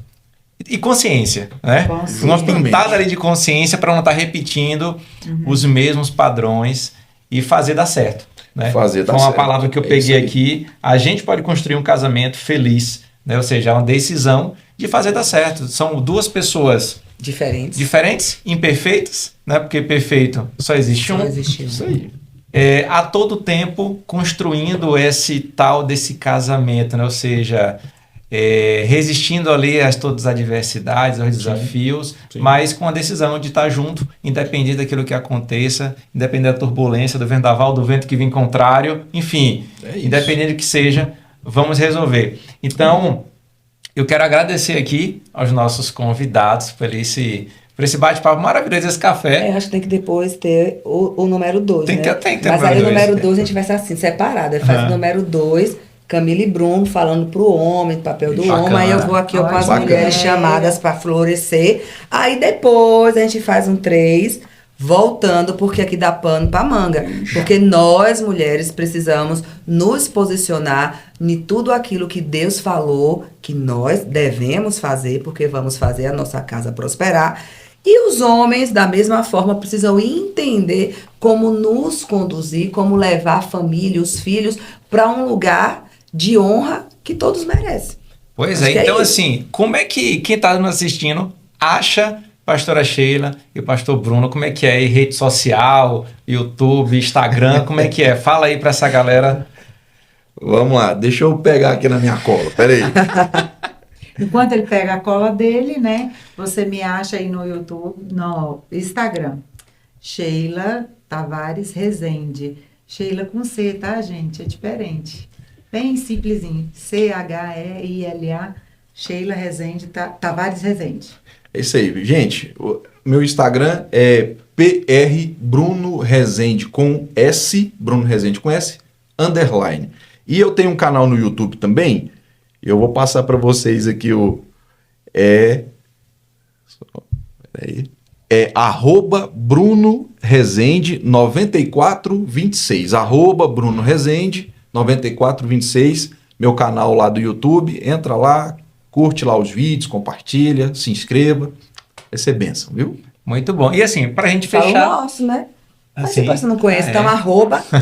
E consciência, né? Uma pintada ali de consciência para não estar repetindo os mesmos padrões e fazer dar certo. Né? Fazer dar certo. Foi uma certo. palavra que eu peguei aqui. A gente pode construir um casamento feliz, né? Ou seja, uma decisão de fazer dar certo. São duas pessoas diferentes, imperfeitas, né? Porque perfeito só existe um. Isso aí. A todo tempo construindo esse tal desse casamento, né? Ou seja... resistindo ali a todas as adversidades, aos desafios, mas com a decisão de estar junto, independente daquilo que aconteça, independente da turbulência, do vendaval, do vento que vem contrário, enfim, independente do que seja, vamos resolver. Então, eu quero agradecer aqui aos nossos convidados por esse bate-papo maravilhoso, esse café. Acho que tem que depois ter o número 2, tem que ter mas aí o número 2 a gente vai ser assim, separado. Faz o número 2... Camila e Bruno falando pro homem, do papel do homem. Aí eu vou aqui com as mulheres chamadas para florescer. Aí depois a gente faz um 3, voltando, porque aqui dá pano pra manga. Porque nós, mulheres, precisamos nos posicionar em tudo aquilo que Deus falou, que nós devemos fazer, porque vamos fazer a nossa casa prosperar. E os homens, da mesma forma, precisam entender como nos conduzir, como levar a família, os filhos, para um lugar de honra que todos merecem. Pois então assim, como é que quem está nos assistindo acha pastora Sheila e o pastor Bruno? Como é que é? Rede social, YouTube, Instagram, como é que é? Fala aí para essa galera. Vamos lá, deixa eu pegar aqui na minha cola, peraí. Enquanto ele pega a cola dele, né? Você me acha aí no YouTube, no Instagram. Sheila Tavares Rezende. Sheila com C, tá, gente? É diferente. Bem simplesinho. C-H-E-I-L-A, Sheila Rezende, Tavares Rezende. É isso aí, gente. Meu Instagram é PR Bruno Rezende com S, Bruno Rezende com S, _. E eu tenho um canal no YouTube também. Eu vou passar para vocês aqui @Bruno Rezende 9426. @Bruno Rezende 9426, meu canal lá do YouTube. Entra lá, curte lá os vídeos, compartilha, se inscreva. Vai ser bênção, viu? Muito bom. E assim, pra gente fechar... Fala o nosso, né? Assim, Mas se você não conhece, então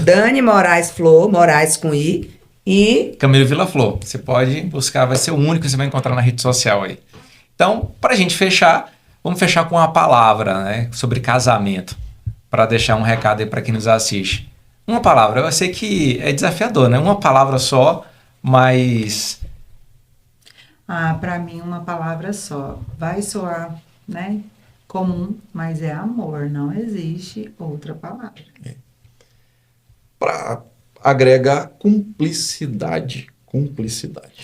Dani Moraes Flor, Moraes com I, e... Camilo Vila Flor. Você pode buscar, vai ser o único que você vai encontrar na rede social aí. Então, pra gente fechar, vamos fechar com uma palavra, né? Sobre casamento. Para deixar um recado aí para quem nos assiste. Uma palavra, eu sei que é desafiador, né? Uma palavra só, mas... Para mim, uma palavra só. Vai soar, né? Comum, mas é amor. Não existe outra palavra. Para agregar cumplicidade.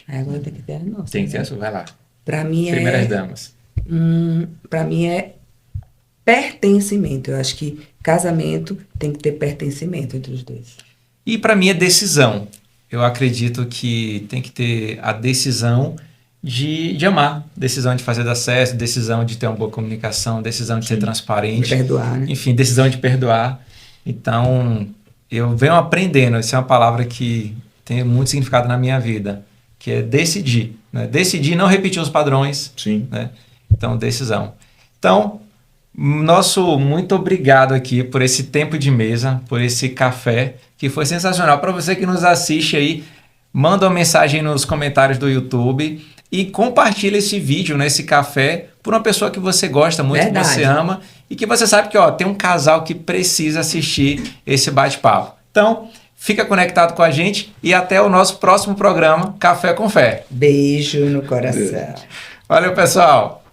Agora tem que ter a nossa. Tem que ter a sua, vai lá. Para mim Primeiras damas. Para mim é pertencimento. Eu acho que casamento tem que ter pertencimento entre os dois. E para mim é decisão. Eu acredito que tem que ter a decisão de amar, decisão de fazer dar certo, decisão de ter uma boa comunicação, decisão de ser transparente. De perdoar, né? Enfim, decisão de perdoar. Então, eu venho aprendendo, essa é uma palavra que tem muito significado na minha vida, que é decidir, né? Decidir não repetir os padrões. Sim. Né? Então, decisão. Então, nosso muito obrigado aqui por esse tempo de mesa, por esse café, que foi sensacional. Para você que nos assiste aí, manda uma mensagem nos comentários do YouTube e compartilha esse vídeo, né, esse café, por uma pessoa que você gosta muito, Verdade. que você ama e que você sabe que tem um casal que precisa assistir esse bate-papo. Então, fica conectado com a gente e até o nosso próximo programa, Café com Fé. Beijo no coração. Valeu, pessoal!